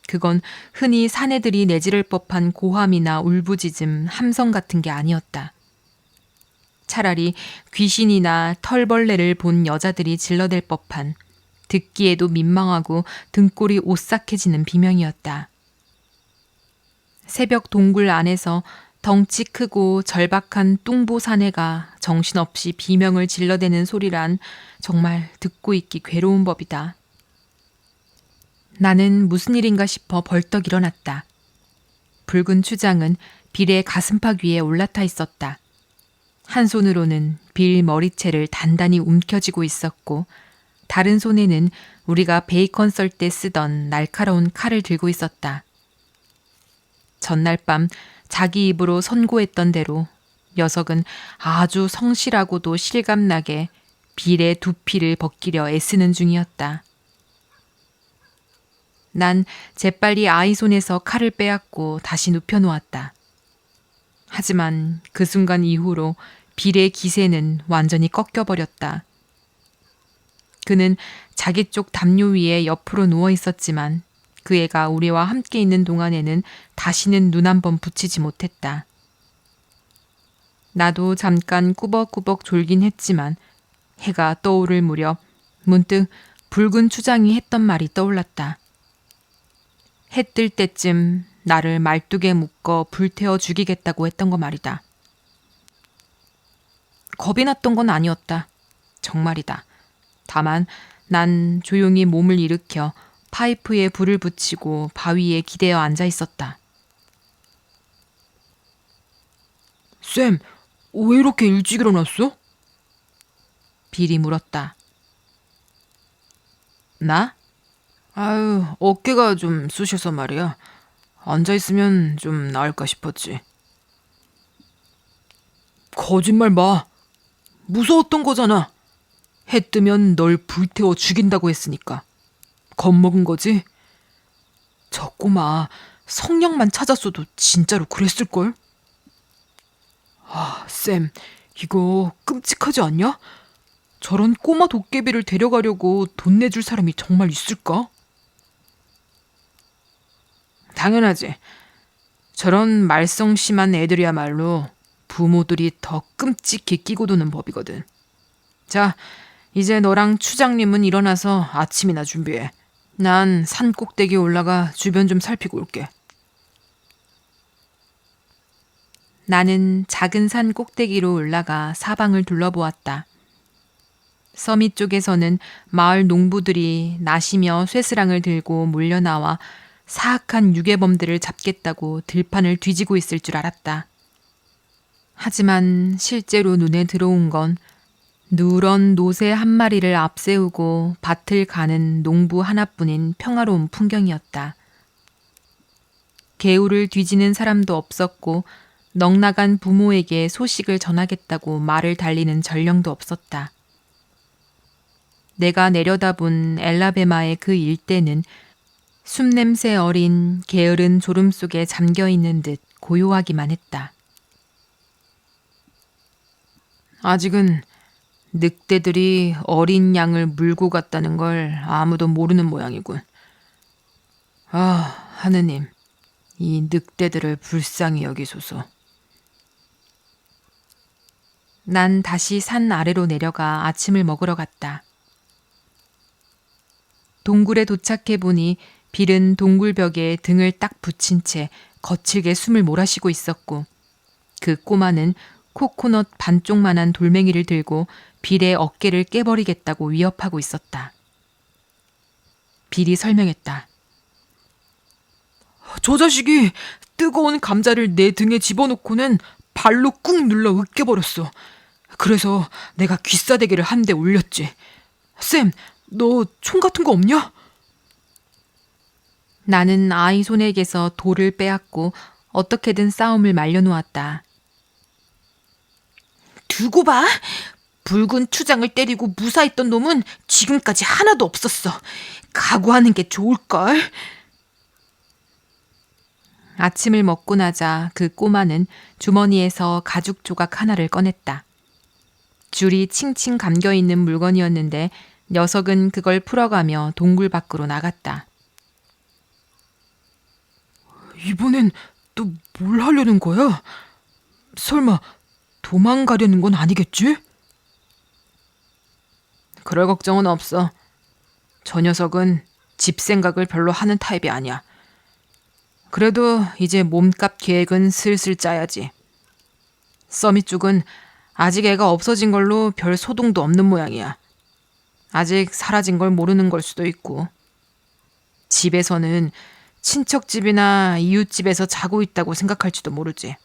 그건 흔히 사내들이 내지를 법한 고함이나 울부짖음, 함성 같은 게 아니었다. 차라리 귀신이나 털벌레를 본 여자들이 질러댈 법한 듣기에도 민망하고 등골이 오싹해지는 비명이었다. 새벽 동굴 안에서 덩치 크고 절박한 뚱보 사내가 정신없이 비명을 질러대는 소리란 정말 듣고 있기 괴로운 법이다. 나는 무슨 일인가 싶어 벌떡 일어났다. 붉은 추장은 빌의 가슴팍 위에 올라타 있었다. 한 손으로는 빌 머리채를 단단히 움켜쥐고 있었고 다른 손에는 우리가 베이컨 썰 때 쓰던 날카로운 칼을 들고 있었다. 전날 밤 자기 입으로 선고했던 대로 녀석은 아주 성실하고도 실감나게 빌의 두피를 벗기려 애쓰는 중이었다. 난 재빨리 아이 손에서 칼을 빼앗고 다시 눕혀놓았다. 하지만 그 순간 이후로 빌의 기세는 완전히 꺾여버렸다. 그는 자기 쪽 담요 위에 옆으로 누워 있었지만 그 애가 우리와 함께 있는 동안에는 다시는 눈 한 번 붙이지 못했다. 나도 잠깐 꾸벅꾸벅 졸긴 했지만 해가 떠오를 무렵 문득 붉은 추장이 했던 말이 떠올랐다. 해 뜰 때쯤 나를 말뚝에 묶어 불태워 죽이겠다고 했던 거 말이다. 겁이 났던 건 아니었다. 정말이다. 다만 난 조용히 몸을 일으켜 파이프에 불을 붙이고 바위에 기대어 앉아 있었다.
쌤, 왜 이렇게 일찍 일어났어?
빌이 물었다. 나?
아유, 어깨가 좀 쑤셔서 말이야. 앉아있으면 좀 나을까 싶었지. 거짓말 마. 무서웠던 거잖아. 해 뜨면 널 불태워 죽인다고 했으니까. 겁먹은 거지? 저 꼬마 성냥만 찾았어도 진짜로 그랬을걸? 아, 쌤, 이거 끔찍하지 않냐? 저런 꼬마 도깨비를 데려가려고 돈 내줄 사람이 정말 있을까? 당연하지. 저런 말썽 심한 애들이야말로 부모들이 더 끔찍히 끼고 도는 법이거든. 자, 이제 너랑 추장님은 일어나서 아침이나 준비해. 난 산 꼭대기 올라가 주변 좀 살피고 올게.
나는 작은 산 꼭대기로 올라가 사방을 둘러보았다. 서미 쪽에서는 마을 농부들이 나시며 쇠스랑을 들고 몰려나와 사악한 유괴범들을 잡겠다고 들판을 뒤지고 있을 줄 알았다. 하지만 실제로 눈에 들어온 건 누런 노새 한 마리를 앞세우고 밭을 가는 농부 하나뿐인 평화로운 풍경이었다. 개울을 뒤지는 사람도 없었고 넉나간 부모에게 소식을 전하겠다고 말을 달리는 전령도 없었다. 내가 내려다본 엘라베마의 그 일대는 숨냄새 어린 게으른 졸음 속에 잠겨있는 듯 고요하기만 했다.
아직은 늑대들이 어린 양을 물고 갔다는 걸 아무도 모르는 모양이군. 아, 하느님, 이 늑대들을 불쌍히 여기소서.
난 다시 산 아래로 내려가 아침을 먹으러 갔다. 동굴에 도착해 보니 빌은 동굴벽에 등을 딱 붙인 채 거칠게 숨을 몰아쉬고 있었고 그 꼬마는 코코넛 반쪽만한 돌멩이를 들고 빌의 어깨를 깨버리겠다고 위협하고 있었다. 빌이 설명했다.
저 자식이 뜨거운 감자를 내 등에 집어넣고는 발로 꾹 눌러 으깨버렸어. 그래서 내가 귀싸대기를 한 대 올렸지. 쌤, 너 총 같은 거 없냐?
나는 아이 손에게서 돌을 빼앗고 어떻게든 싸움을 말려놓았다. 두고 봐. 붉은 추장을 때리고 무사했던 놈은 지금까지 하나도 없었어. 각오하는 게 좋을걸. 아침을 먹고 나자 그 꼬마는 주머니에서 가죽 조각 하나를 꺼냈다. 줄이 칭칭 감겨있는 물건이었는데 녀석은 그걸 풀어가며 동굴 밖으로 나갔다.
이번엔 또 뭘 하려는 거야? 설마 도망가려는 건 아니겠지? 그럴 걱정은 없어. 저 녀석은 집 생각을 별로 하는 타입이 아니야. 그래도 이제 몸값 계획은 슬슬 짜야지. 써미 쪽은 아직 애가 없어진 걸로 별 소동도 없는 모양이야. 아직 사라진 걸 모르는 걸 수도 있고. 집에서는 친척집이나 이웃집에서 자고 있다고 생각할지도 모르지.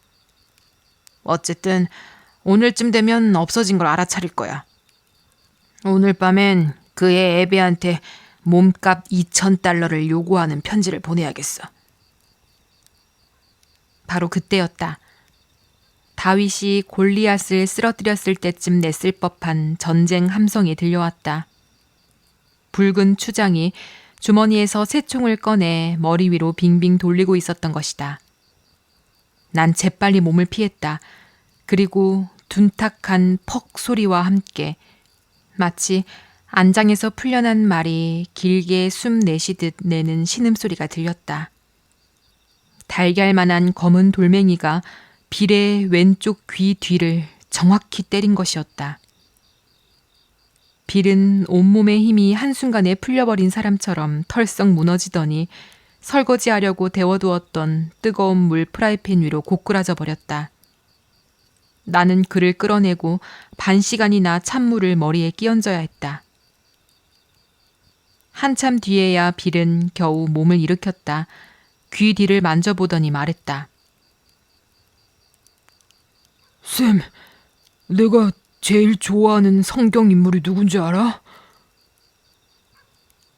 어쨌든 오늘쯤 되면 없어진 걸 알아차릴 거야. 오늘 밤엔 그의 애비한테 몸값 2,000달러를 요구하는 편지를 보내야겠어.
바로 그때였다. 다윗이 골리앗을 쓰러뜨렸을 때쯤 냈을 법한 전쟁 함성이 들려왔다. 붉은 추장이 주머니에서 새총을 꺼내 머리 위로 빙빙 돌리고 있었던 것이다. 난 재빨리 몸을 피했다. 그리고 둔탁한 퍽 소리와 함께 마치 안장에서 풀려난 말이 길게 숨 내쉬듯 내는 신음소리가 들렸다. 달걀만한 검은 돌멩이가 빌의 왼쪽 귀 뒤를 정확히 때린 것이었다. 빌은 온몸의 힘이 한순간에 풀려버린 사람처럼 털썩 무너지더니 설거지하려고 데워두었던 뜨거운 물 프라이팬 위로 고꾸라져 버렸다. 나는 그를 끌어내고 반 시간이나 찬물을 머리에 끼얹어야 했다. 한참 뒤에야 빌은 겨우 몸을 일으켰다. 귀 뒤를 만져보더니 말했다.
쌤, 내가 제일 좋아하는 성경 인물이 누군지 알아?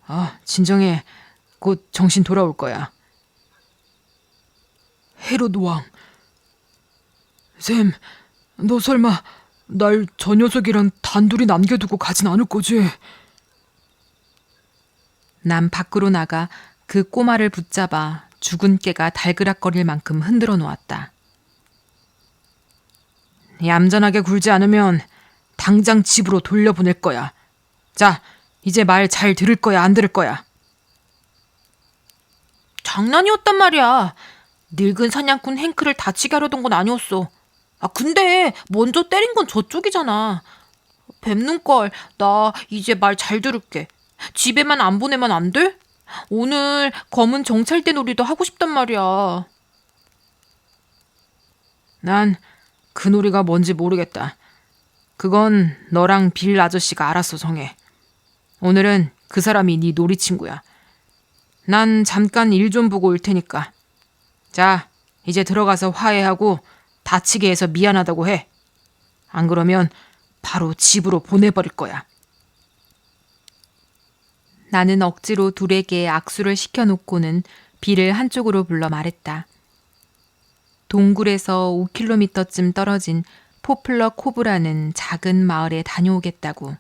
아, 진정해. 곧 정신 돌아올 거야. 헤롯 왕. 쌤, 너 설마 날 저 녀석이랑 단둘이 남겨두고 가진 않을 거지?
난 밖으로 나가 그 꼬마를 붙잡아 죽은 깨가 달그락거릴 만큼 흔들어 놓았다.
얌전하게 굴지 않으면 당장 집으로 돌려보낼 거야. 자, 이제 말 잘 들을 거야, 안 들을 거야?
장난이었단 말이야. 늙은 사냥꾼 행크를 다치게 하려던 건 아니었어. 근데 먼저 때린 건 저쪽이잖아. 뱀눈걸, 나 이제 말 잘 들을게. 집에만 안 보내면 안 돼? 오늘 검은 정찰대 놀이도 하고 싶단 말이야.
난 그 놀이가 뭔지 모르겠다. 그건 너랑 빌 아저씨가 알아서 정해. 오늘은 그 사람이 네 놀이 친구야. 난 잠깐 일 좀 보고 올 테니까. 자, 이제 들어가서 화해하고 다치게 해서 미안하다고 해. 안 그러면 바로 집으로 보내버릴 거야.
나는 억지로 둘에게 악수를 시켜놓고는 빌을 한쪽으로 불러 말했다. 동굴에서 5km쯤 떨어진 포플러 코브라는 작은 마을에 다녀오겠다고.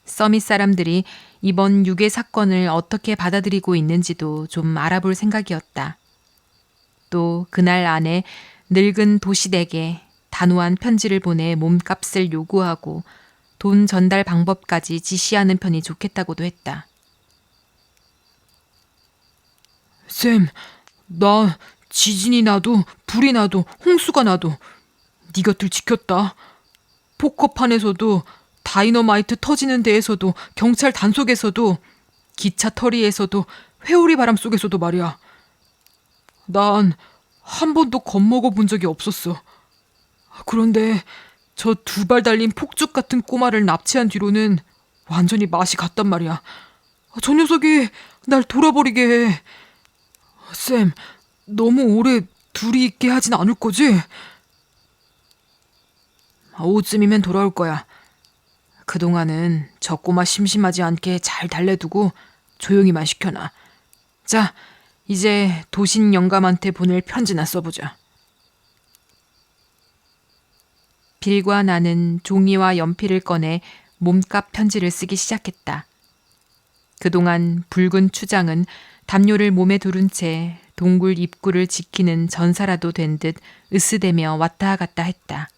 서밋 사람들이 이번 유괴 사건을 어떻게 받아들이고 있는지도 좀 알아볼 생각이었다. 또 그날 안에 늙은 도시댁에 단호한 편지를 보내 몸값을 요구하고 돈 전달 방법까지 지시하는 편이 좋겠다고도 했다.
쌤, 나 지진이 나도 불이 나도 홍수가 나도 네 곁을 지켰다. 포커판에서도 다이너마이트 터지는 데에서도 경찰 단속에서도 기차 터리에서도 회오리 바람 속에서도 말이야. 난 한 번도 겁먹어 본 적이 없었어. 그런데 저 두 발 달린 폭죽 같은 꼬마를 납치한 뒤로는 완전히 맛이 갔단 말이야. 저 녀석이 날 돌아버리게 해. 쌤, 너무 오래 둘이 있게 하진 않을 거지? 오후쯤이면 돌아올 거야. 그동안은 저 꼬마 심심하지 않게 잘 달래두고 조용히만 시켜놔. 자, 이제 도신 영감한테 보낼 편지나 써보자.
빌과 나는 종이와 연필을 꺼내 몸값 편지를 쓰기 시작했다. 그동안 붉은 추장은 담요를 몸에 두른 채 동굴 입구를 지키는 전사라도 된 듯 으스대며 왔다 갔다 했다.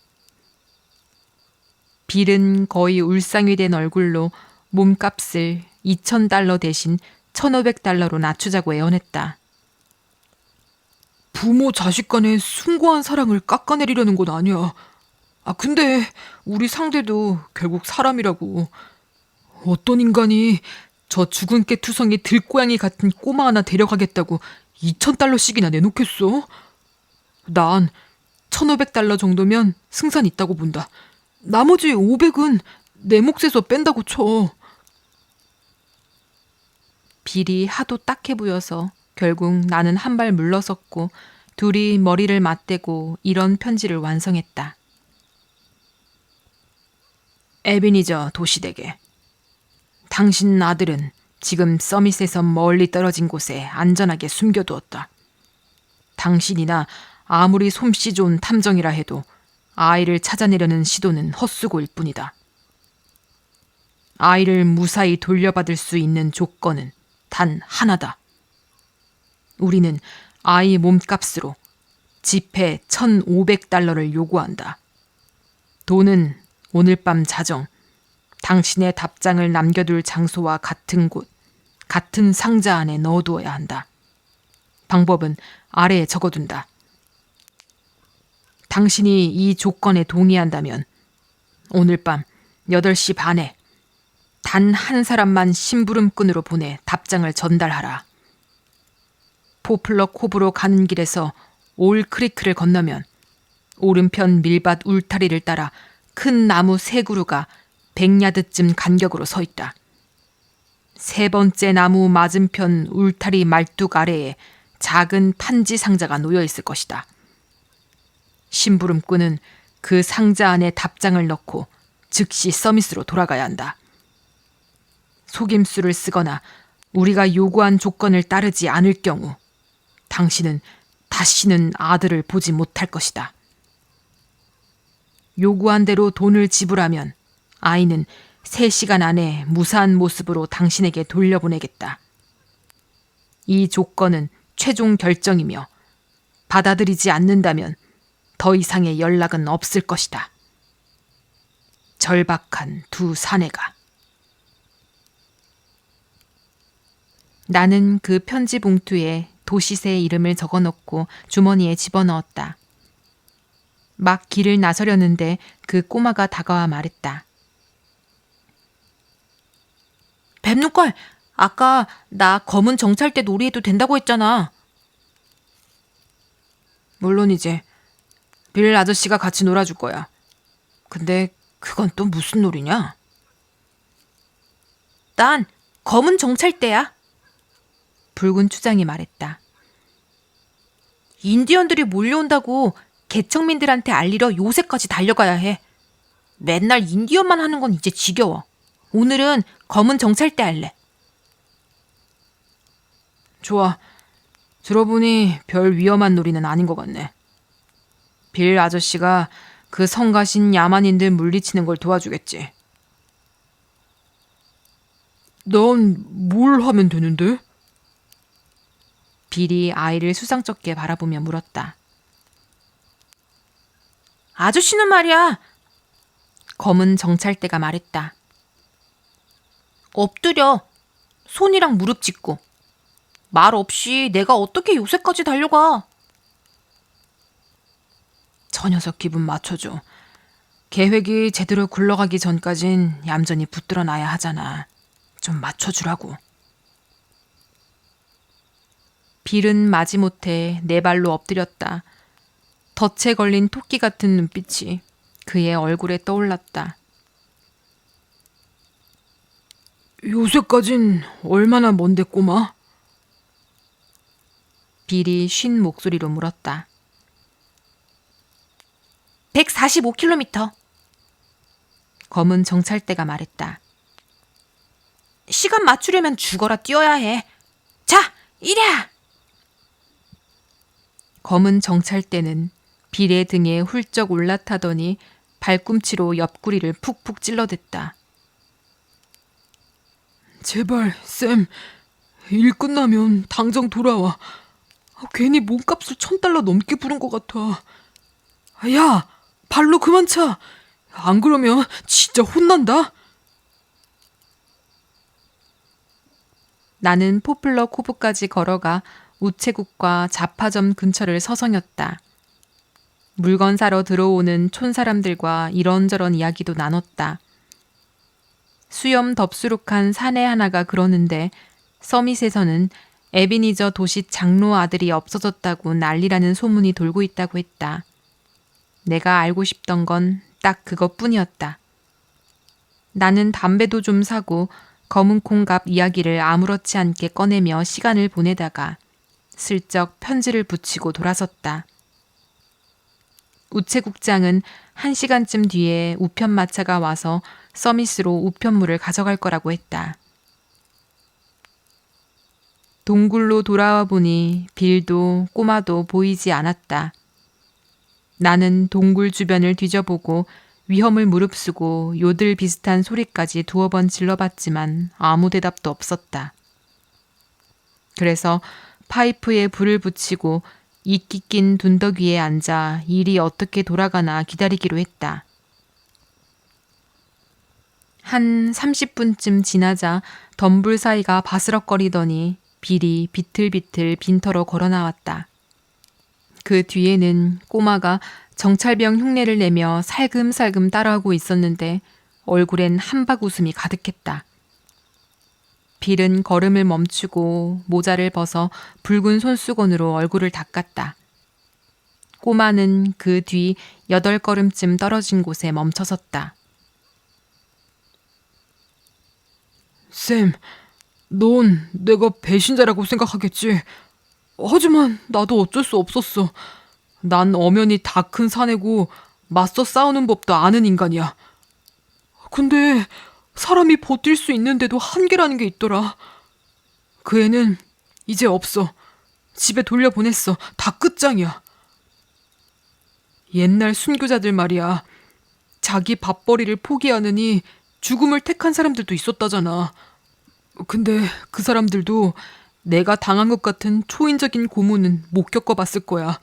빌은 거의 울상이 된 얼굴로 몸값을 $2,000 대신 $1,500로 낮추자고 애원했다.
부모 자식 간의 숭고한 사랑을 깎아내리려는 건 아니야. 근데 우리 상대도 결국 사람이라고. 어떤 인간이 저 죽은 깨 투성이 들고양이 같은 꼬마 하나 데려가겠다고 $2,000씩이나 내놓겠어? 난 $1,500 정도면 승산 있다고 본다. 나머지 500은 내 몫에서 뺀다고 쳐.
빌이 하도 딱해 보여서 결국 나는 한 발 물러섰고 둘이 머리를 맞대고 이런 편지를 완성했다.
에비니저 도시댁에. 당신 아들은 지금 서밋에서 멀리 떨어진 곳에 안전하게 숨겨두었다. 당신이나 아무리 솜씨 좋은 탐정이라 해도 아이를 찾아내려는 시도는 헛수고일 뿐이다. 아이를 무사히 돌려받을 수 있는 조건은 단 하나다. 우리는 아이 몸값으로 지폐 1,500달러를 요구한다. 돈은 오늘 밤 자정 당신의 답장을 남겨둘 장소와 같은 곳, 같은 상자 안에 넣어두어야 한다. 방법은 아래에 적어둔다. 당신이 이 조건에 동의한다면 오늘 밤 8시 반에 단 한 사람만 심부름꾼으로 보내 답장을 전달하라. 포플러 콥으로 가는 길에서 올 크리크를 건너면 오른편 밀밭 울타리를 따라 큰 나무 3그루가 100야드쯤 간격으로 서 있다. 3번째 나무 맞은편 울타리 말뚝 아래에 작은 판지 상자가 놓여 있을 것이다. 심부름꾼은 그 상자 안에 답장을 넣고 즉시 서밋으로 돌아가야 한다. 속임수를 쓰거나 우리가 요구한 조건을 따르지 않을 경우 당신은 다시는 아들을 보지 못할 것이다. 요구한 대로 돈을 지불하면 아이는 3시간 안에 무사한 모습으로 당신에게 돌려보내겠다. 이 조건은 최종 결정이며 받아들이지 않는다면 더 이상의 연락은 없을 것이다. 절박한 두 사내가. 나는 그 편지 봉투에 도시새의 이름을 적어넣고 주머니에 집어넣었다. 막 길을 나서려는데 그 꼬마가 다가와 말했다. 뱀눈깔, 아까 나 검은 정찰대 놀이해도 된다고 했잖아. 물론이지. 빌 아저씨가 같이 놀아줄 거야. 근데 그건 또 무슨 놀이냐? 난 검은 정찰대야. 붉은 추장이 말했다. 인디언들이 몰려온다고 개척민들한테 알리러 요새까지 달려가야 해. 맨날 인디언만 하는 건 이제 지겨워. 오늘은 검은 정찰대 할래. 좋아. 들어보니 별 위험한 놀이는 아닌 것 같네. 빌 아저씨가 그 성가신 야만인들 물리치는 걸 도와주겠지. 넌 뭘 하면 되는데? 빌이 아이를 수상쩍게 바라보며 물었다. 아저씨는 말이야. 검은 정찰대가 말했다. 엎드려. 손이랑 무릎 짚고. 말 없이 내가 어떻게 요새까지 달려가. 저 녀석 기분 맞춰줘. 계획이 제대로 굴러가기 전까진 얌전히 붙들어 놔야 하잖아. 좀 맞춰주라고. 빌은 마지못해 네 발로 엎드렸다. 덫에 걸린 토끼 같은 눈빛이 그의 얼굴에 떠올랐다. 요새까진 얼마나 먼데 꼬마? 빌이 쉰 목소리로 물었다. 145km. 검은 정찰대가 말했다. 시간 맞추려면 죽어라 뛰어야 해. 자, 이랴! 검은 정찰대는 빌의 등에 훌쩍 올라타더니 발꿈치로 옆구리를 푹푹 찔러댔다. 제발, 쌤. 일 끝나면 당장 돌아와. 괜히 몸값을 $1,000 넘게 부른 것 같아. 야, 발로 그만 차. 안 그러면 진짜 혼난다. 나는 포플러 코브까지 걸어가 우체국과 잡화점 근처를 서성였다. 물건 사러 들어오는 촌사람들과 이런저런 이야기도 나눴다. 수염 덥수룩한 사내 하나가 그러는데 서밋에서는 에비니저 도시 장로 아들이 없어졌다고 난리라는 소문이 돌고 있다고 했다. 내가 알고 싶던 건 딱 그것뿐이었다. 나는 담배도 좀 사고 검은 콩갑 이야기를 아무렇지 않게 꺼내며 시간을 보내다가 슬쩍 편지를 붙이고 돌아섰다. 우체국장은 1시간쯤 뒤에 우편마차가 와서 서밋으로 우편물을 가져갈 거라고 했다. 동굴로 돌아와 보니 빌도 꼬마도 보이지 않았다.
나는 동굴 주변을 뒤져보고 위험을 무릅쓰고 요들 비슷한 소리까지 2번 질러봤지만 아무 대답도 없었다. 그래서 파이프에 불을 붙이고 이끼 낀 둔덕 위에 앉아 일이 어떻게 돌아가나 기다리기로 했다. 한 30분쯤 지나자 덤불 사이가 바스럭거리더니 빌이 비틀비틀 빈터로 걸어 나왔다. 그 뒤에는 꼬마가 정찰병 흉내를 내며 살금살금 따라오고 있었는데 얼굴엔 한박 웃음이 가득했다. 빌은 걸음을 멈추고 모자를 벗어 붉은 손수건으로 얼굴을 닦았다. 꼬마는 그 뒤 8걸음쯤 떨어진 곳에 멈춰섰다.
쌤, 넌 내가 배신자라고 생각하겠지. 하지만 나도 어쩔 수 없었어. 난 엄연히 다 큰 사내고 맞서 싸우는 법도 아는 인간이야. 근데 사람이 버틸 수 있는데도 한계라는 게 있더라. 그 애는 이제 없어. 집에 돌려보냈어. 다 끝장이야. 옛날 순교자들 말이야. 자기 밥벌이를 포기하느니 죽음을 택한 사람들도 있었다잖아. 근데 그 사람들도 내가 당한 것 같은 초인적인 고문은 못 겪어봤을 거야.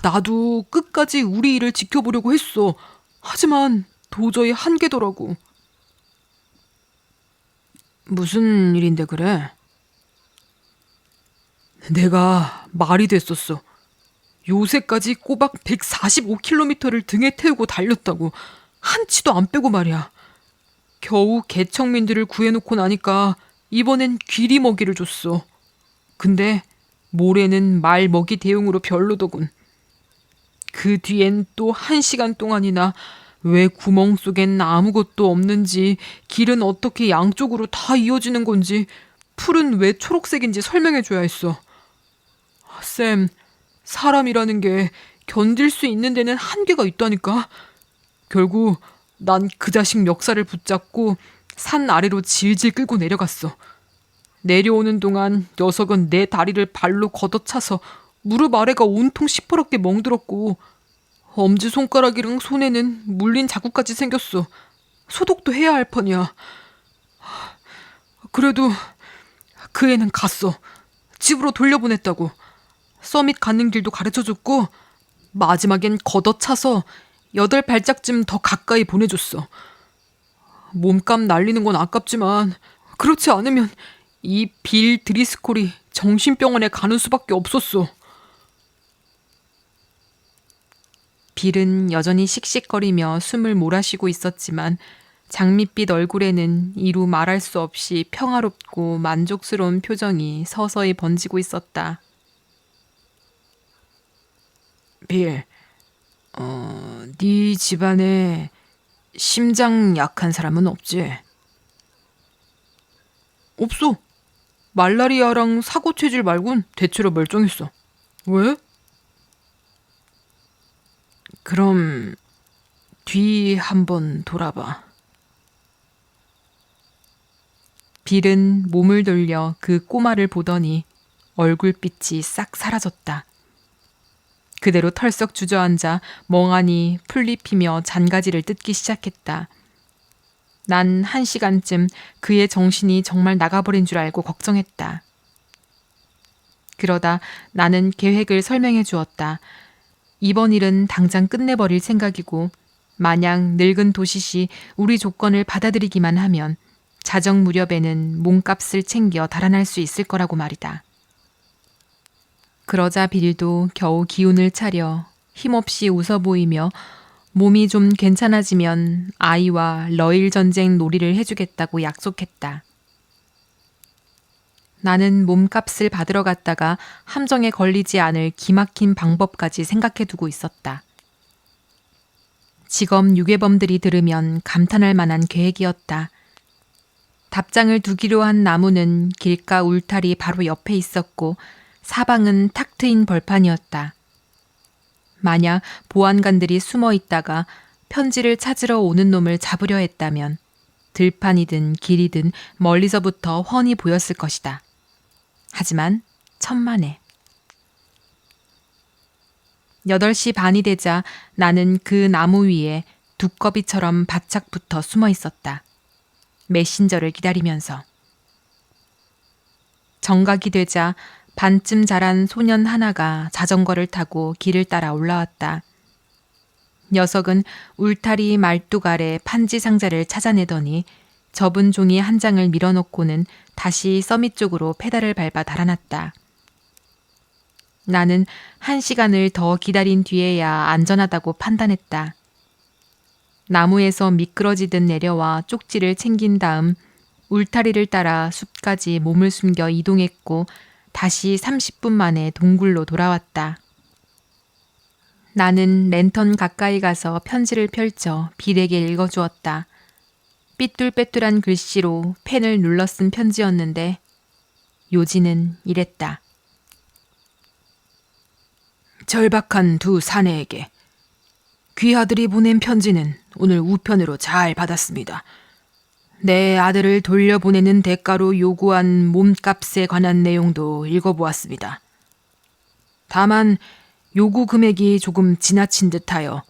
나도 끝까지 우리 일을 지켜보려고 했어. 하지만 도저히 한계더라고. 무슨 일인데 그래? 내가 말이 됐었어. 요새까지 꼬박 145km를 등에 태우고 달렸다고. 한치도 안 빼고 말이야. 겨우 개척민들을 구해놓고 나니까 이번엔 귀리 먹이를 줬어. 근데 모레는 말 먹이 대용으로 별로더군. 그 뒤엔 또 1시간 동안이나 왜 구멍 속엔 아무것도 없는지, 길은 어떻게 양쪽으로 다 이어지는 건지, 풀은 왜 초록색인지 설명해줘야 했어. 쌤, 사람이라는 게 견딜 수 있는 데는 한계가 있다니까. 결국 난 그 자식 멱살을 붙잡고 산 아래로 질질 끌고 내려갔어. 내려오는 동안 녀석은 내 다리를 발로 걷어차서 무릎 아래가 온통 시퍼렇게 멍들었고 엄지손가락이랑 손에는 물린 자국까지 생겼어. 소독도 해야 할 뻔이야. 그래도 그 애는 갔어. 집으로 돌려보냈다고. 서밋 가는 길도 가르쳐줬고 마지막엔 걷어차서 8발짝쯤 더 가까이 보내줬어. 몸값 날리는 건 아깝지만 그렇지 않으면 이 빌 드리스콜이 정신병원에 가는 수밖에 없었어.
빌은 여전히 씩씩거리며 숨을 몰아쉬고 있었지만 장밋빛 얼굴에는 이루 말할 수 없이 평화롭고 만족스러운 표정이 서서히 번지고 있었다.
빌, 네 집안에 심장 약한 사람은 없지? 없어. 말라리아랑 사고 체질 말곤 대체로 멀쩡했어. 왜? 그럼 뒤 한번 돌아봐.
빌은 몸을 돌려 그 꼬마를 보더니 얼굴빛이 싹 사라졌다. 그대로 털썩 주저앉아 멍하니 풀잎 피며 잔가지를 뜯기 시작했다. 난 1시간쯤 그의 정신이 정말 나가버린 줄 알고 걱정했다. 그러다 나는 계획을 설명해 주었다. 이번 일은 당장 끝내버릴 생각이고 만약 늙은 도시시 우리 조건을 받아들이기만 하면 자정 무렵에는 몸값을 챙겨 달아날 수 있을 거라고 말이다. 그러자 빌도 겨우 기운을 차려 힘없이 웃어 보이며 몸이 좀 괜찮아지면 아이와 러일 전쟁 놀이를 해주겠다고 약속했다. 나는 몸값을 받으러 갔다가 함정에 걸리지 않을 기막힌 방법까지 생각해 두고 있었다. 직업 유괴범들이 들으면 감탄할 만한 계획이었다. 답장을 두기로 한 나무는 길가 울타리 바로 옆에 있었고 사방은 탁 트인 벌판이었다. 만약 보안관들이 숨어 있다가 편지를 찾으러 오는 놈을 잡으려 했다면 들판이든 길이든 멀리서부터 훤히 보였을 것이다. 하지만 천만에. 8시 반이 되자 나는 그 나무 위에 두꺼비처럼 바짝 붙어 숨어 있었다. 메신저를 기다리면서. 정각이 되자 반쯤 자란 소년 하나가 자전거를 타고 길을 따라 올라왔다. 녀석은 울타리 말뚝 아래 판지 상자를 찾아내더니 접은 종이 한 장을 밀어넣고는 다시 서밋 쪽으로 페달을 밟아 달아났다. 나는 1시간을 더 기다린 뒤에야 안전하다고 판단했다. 나무에서 미끄러지듯 내려와 쪽지를 챙긴 다음 울타리를 따라 숲까지 몸을 숨겨 이동했고 다시 30분 만에 동굴로 돌아왔다. 나는 랜턴 가까이 가서 편지를 펼쳐 빌에게 읽어주었다. 삐뚤빼뚤한 글씨로 펜을 눌러 쓴 편지였는데 요지는 이랬다.
절박한 두 사내에게 귀하들이 보낸 편지는 오늘 우편으로 잘 받았습니다. 내 아들을 돌려보내는 대가로 요구한 몸값에 관한 내용도 읽어보았습니다. 다만 요구 금액이 조금 지나친 듯하여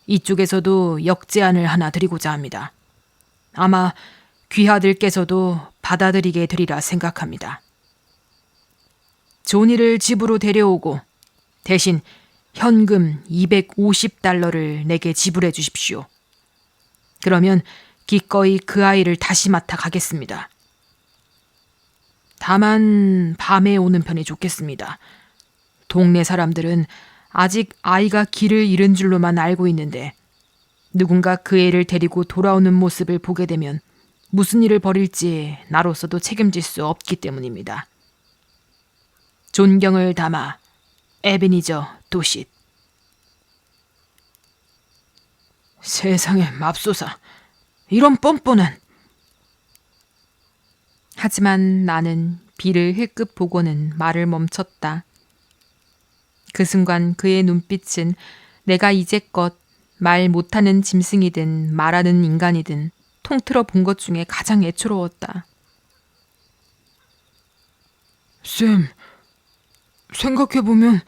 이쪽에서도 역제안을 하나 드리고자 합니다. 아마 귀하들께서도 받아들이게 되리라 생각합니다. 조니를 집으로 데려오고 대신 현금 250달러를 내게 지불해 주십시오. 그러면 기꺼이 그 아이를 다시 맡아 가겠습니다. 다만 밤에 오는 편이 좋겠습니다. 동네 사람들은 아직 아이가 길을 잃은 줄로만 알고 있는데 누군가 그 애를 데리고 돌아오는 모습을 보게 되면 무슨 일을 벌일지 나로서도 책임질 수 없기 때문입니다. 존경을 담아 에베니저 도싯. 세상에 맙소사. 이런 뻔뻔한.
하지만 나는 비를 힐끗 보고는 말을 멈췄다. 그 순간 그의 눈빛은 내가 이제껏 말 못하는 짐승이든 말하는 인간이든 통틀어 본 것 중에 가장 애처로웠다.
쌤, 생각해보면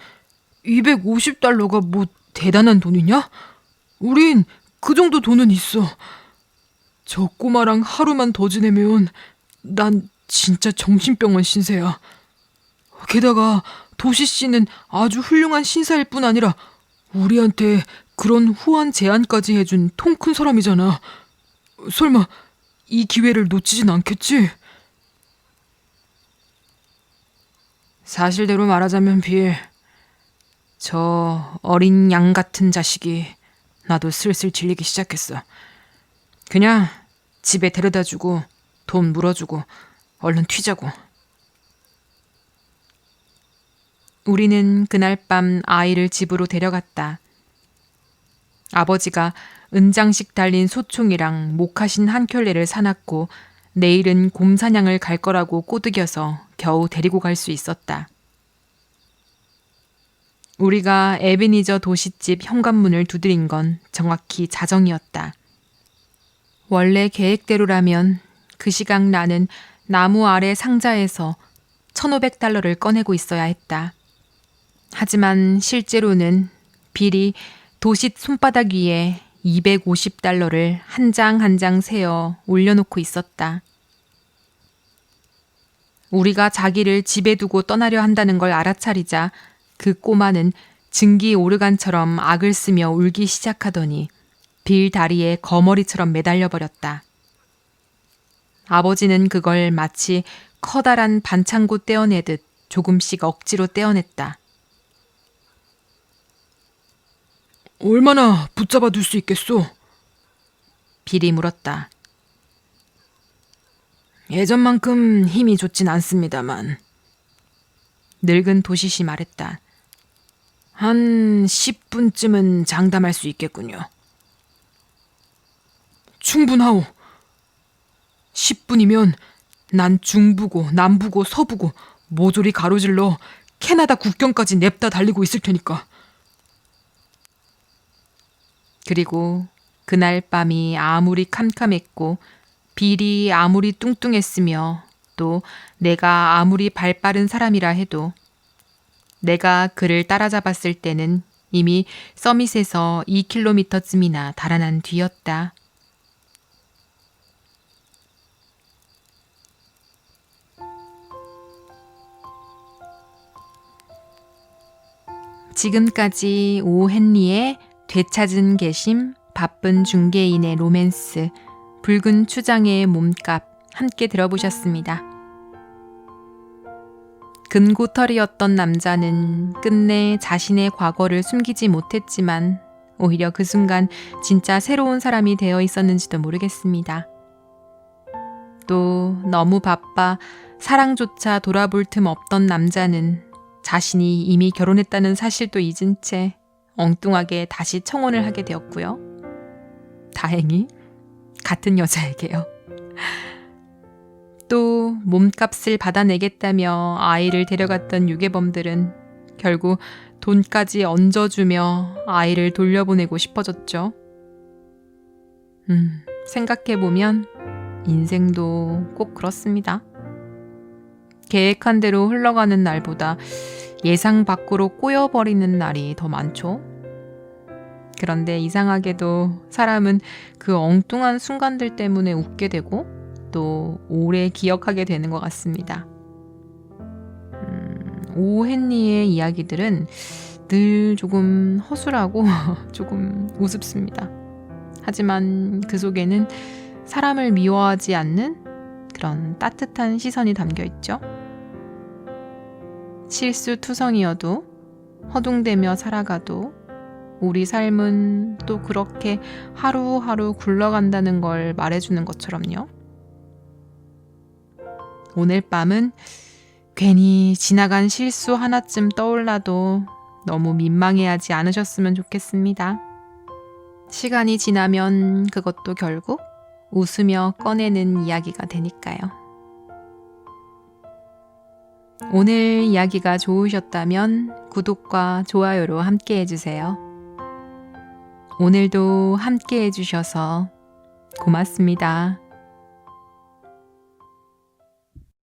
250달러가 뭐 대단한 돈이냐? 우린 그 정도 돈은 있어. 저 꼬마랑 하루만 더 지내면 난 진짜 정신병원 신세야. 게다가 도시 씨는 아주 훌륭한 신사일 뿐 아니라 우리한테 그런 후한 제안까지 해준 통 큰 사람이잖아. 설마 이 기회를 놓치진 않겠지? 사실대로 말하자면 빌, 저 어린 양 같은 자식이 나도 슬슬 질리기 시작했어. 그냥 집에 데려다주고 돈 물어주고 얼른 튀자고.
우리는 그날 밤 아이를 집으로 데려갔다. 아버지가 은장식 달린 소총이랑 목하신 한 켤레를 사놨고 내일은 곰 사냥을 갈 거라고 꼬드겨서 겨우 데리고 갈 수 있었다. 우리가 에베니저 도시집 현관문을 두드린 건 정확히 자정이었다. 원래 계획대로라면 그 시각 나는 나무 아래 상자에서 1,500달러를 꺼내고 있어야 했다. 하지만 실제로는 빌이 도시 손바닥 위에 250달러를 한 장 한 장 세어 올려놓고 있었다. 우리가 자기를 집에 두고 떠나려 한다는 걸 알아차리자 그 꼬마는 증기 오르간처럼 악을 쓰며 울기 시작하더니 빌 다리에 거머리처럼 매달려 버렸다. 아버지는 그걸 마치 커다란 반창고 떼어내듯 조금씩 억지로 떼어냈다.
얼마나 붙잡아 둘 수 있겠소?
빌이 물었다.
예전만큼 힘이 좋진 않습니다만.
늙은 도시시 말했다.
한 10분쯤은 장담할 수 있겠군요. 충분하오. 10분이면 난 중부고 남부고 서부고 모조리 가로질러 캐나다 국경까지 냅다 달리고 있을 테니까.
그리고 그날 밤이 아무리 캄캄했고 빌이 아무리 뚱뚱했으며 또 내가 아무리 발 빠른 사람이라 해도 내가 그를 따라잡았을 때는 이미 서밋에서 2km쯤이나 달아난 뒤였다. 지금까지 오 헨리의 되찾은 개심, 바쁜 중개인의 로맨스, 붉은 추장의 몸값 함께 들어보셨습니다. 근고털이었던 남자는 끝내 자신의 과거를 숨기지 못했지만 오히려 그 순간 진짜 새로운 사람이 되어 있었는지도 모르겠습니다. 또 너무 바빠 사랑조차 돌아볼 틈 없던 남자는 자신이 이미 결혼했다는 사실도 잊은 채 엉뚱하게 다시 청혼을 하게 되었고요. 다행히 같은 여자에게요. 또 몸값을 받아내겠다며 아이를 데려갔던 유괴범들은 결국 돈까지 얹어주며 아이를 돌려보내고 싶어졌죠. 생각해보면 인생도 꼭 그렇습니다. 계획한 대로 흘러가는 날보다 예상 밖으로 꼬여버리는 날이 더 많죠. 그런데 이상하게도 사람은 그 엉뚱한 순간들 때문에 웃게 되고 또 오래 기억하게 되는 것 같습니다. 오 헨리의 이야기들은 늘 조금 허술하고 조금 우습습니다. 하지만 그 속에는 사람을 미워하지 않는 그런 따뜻한 시선이 담겨 있죠. 실수투성이어도 허둥대며 살아가도 우리 삶은 또 그렇게 하루하루 굴러간다는 걸 말해주는 것처럼요. 오늘 밤은 괜히 지나간 실수 하나쯤 떠올라도 너무 민망해하지 않으셨으면 좋겠습니다. 시간이 지나면 그것도 결국 웃으며 꺼내는 이야기가 되니까요. 오늘 이야기가 좋으셨다면 구독과 좋아요로 함께 해주세요. 오늘도 함께 해주셔서 고맙습니다.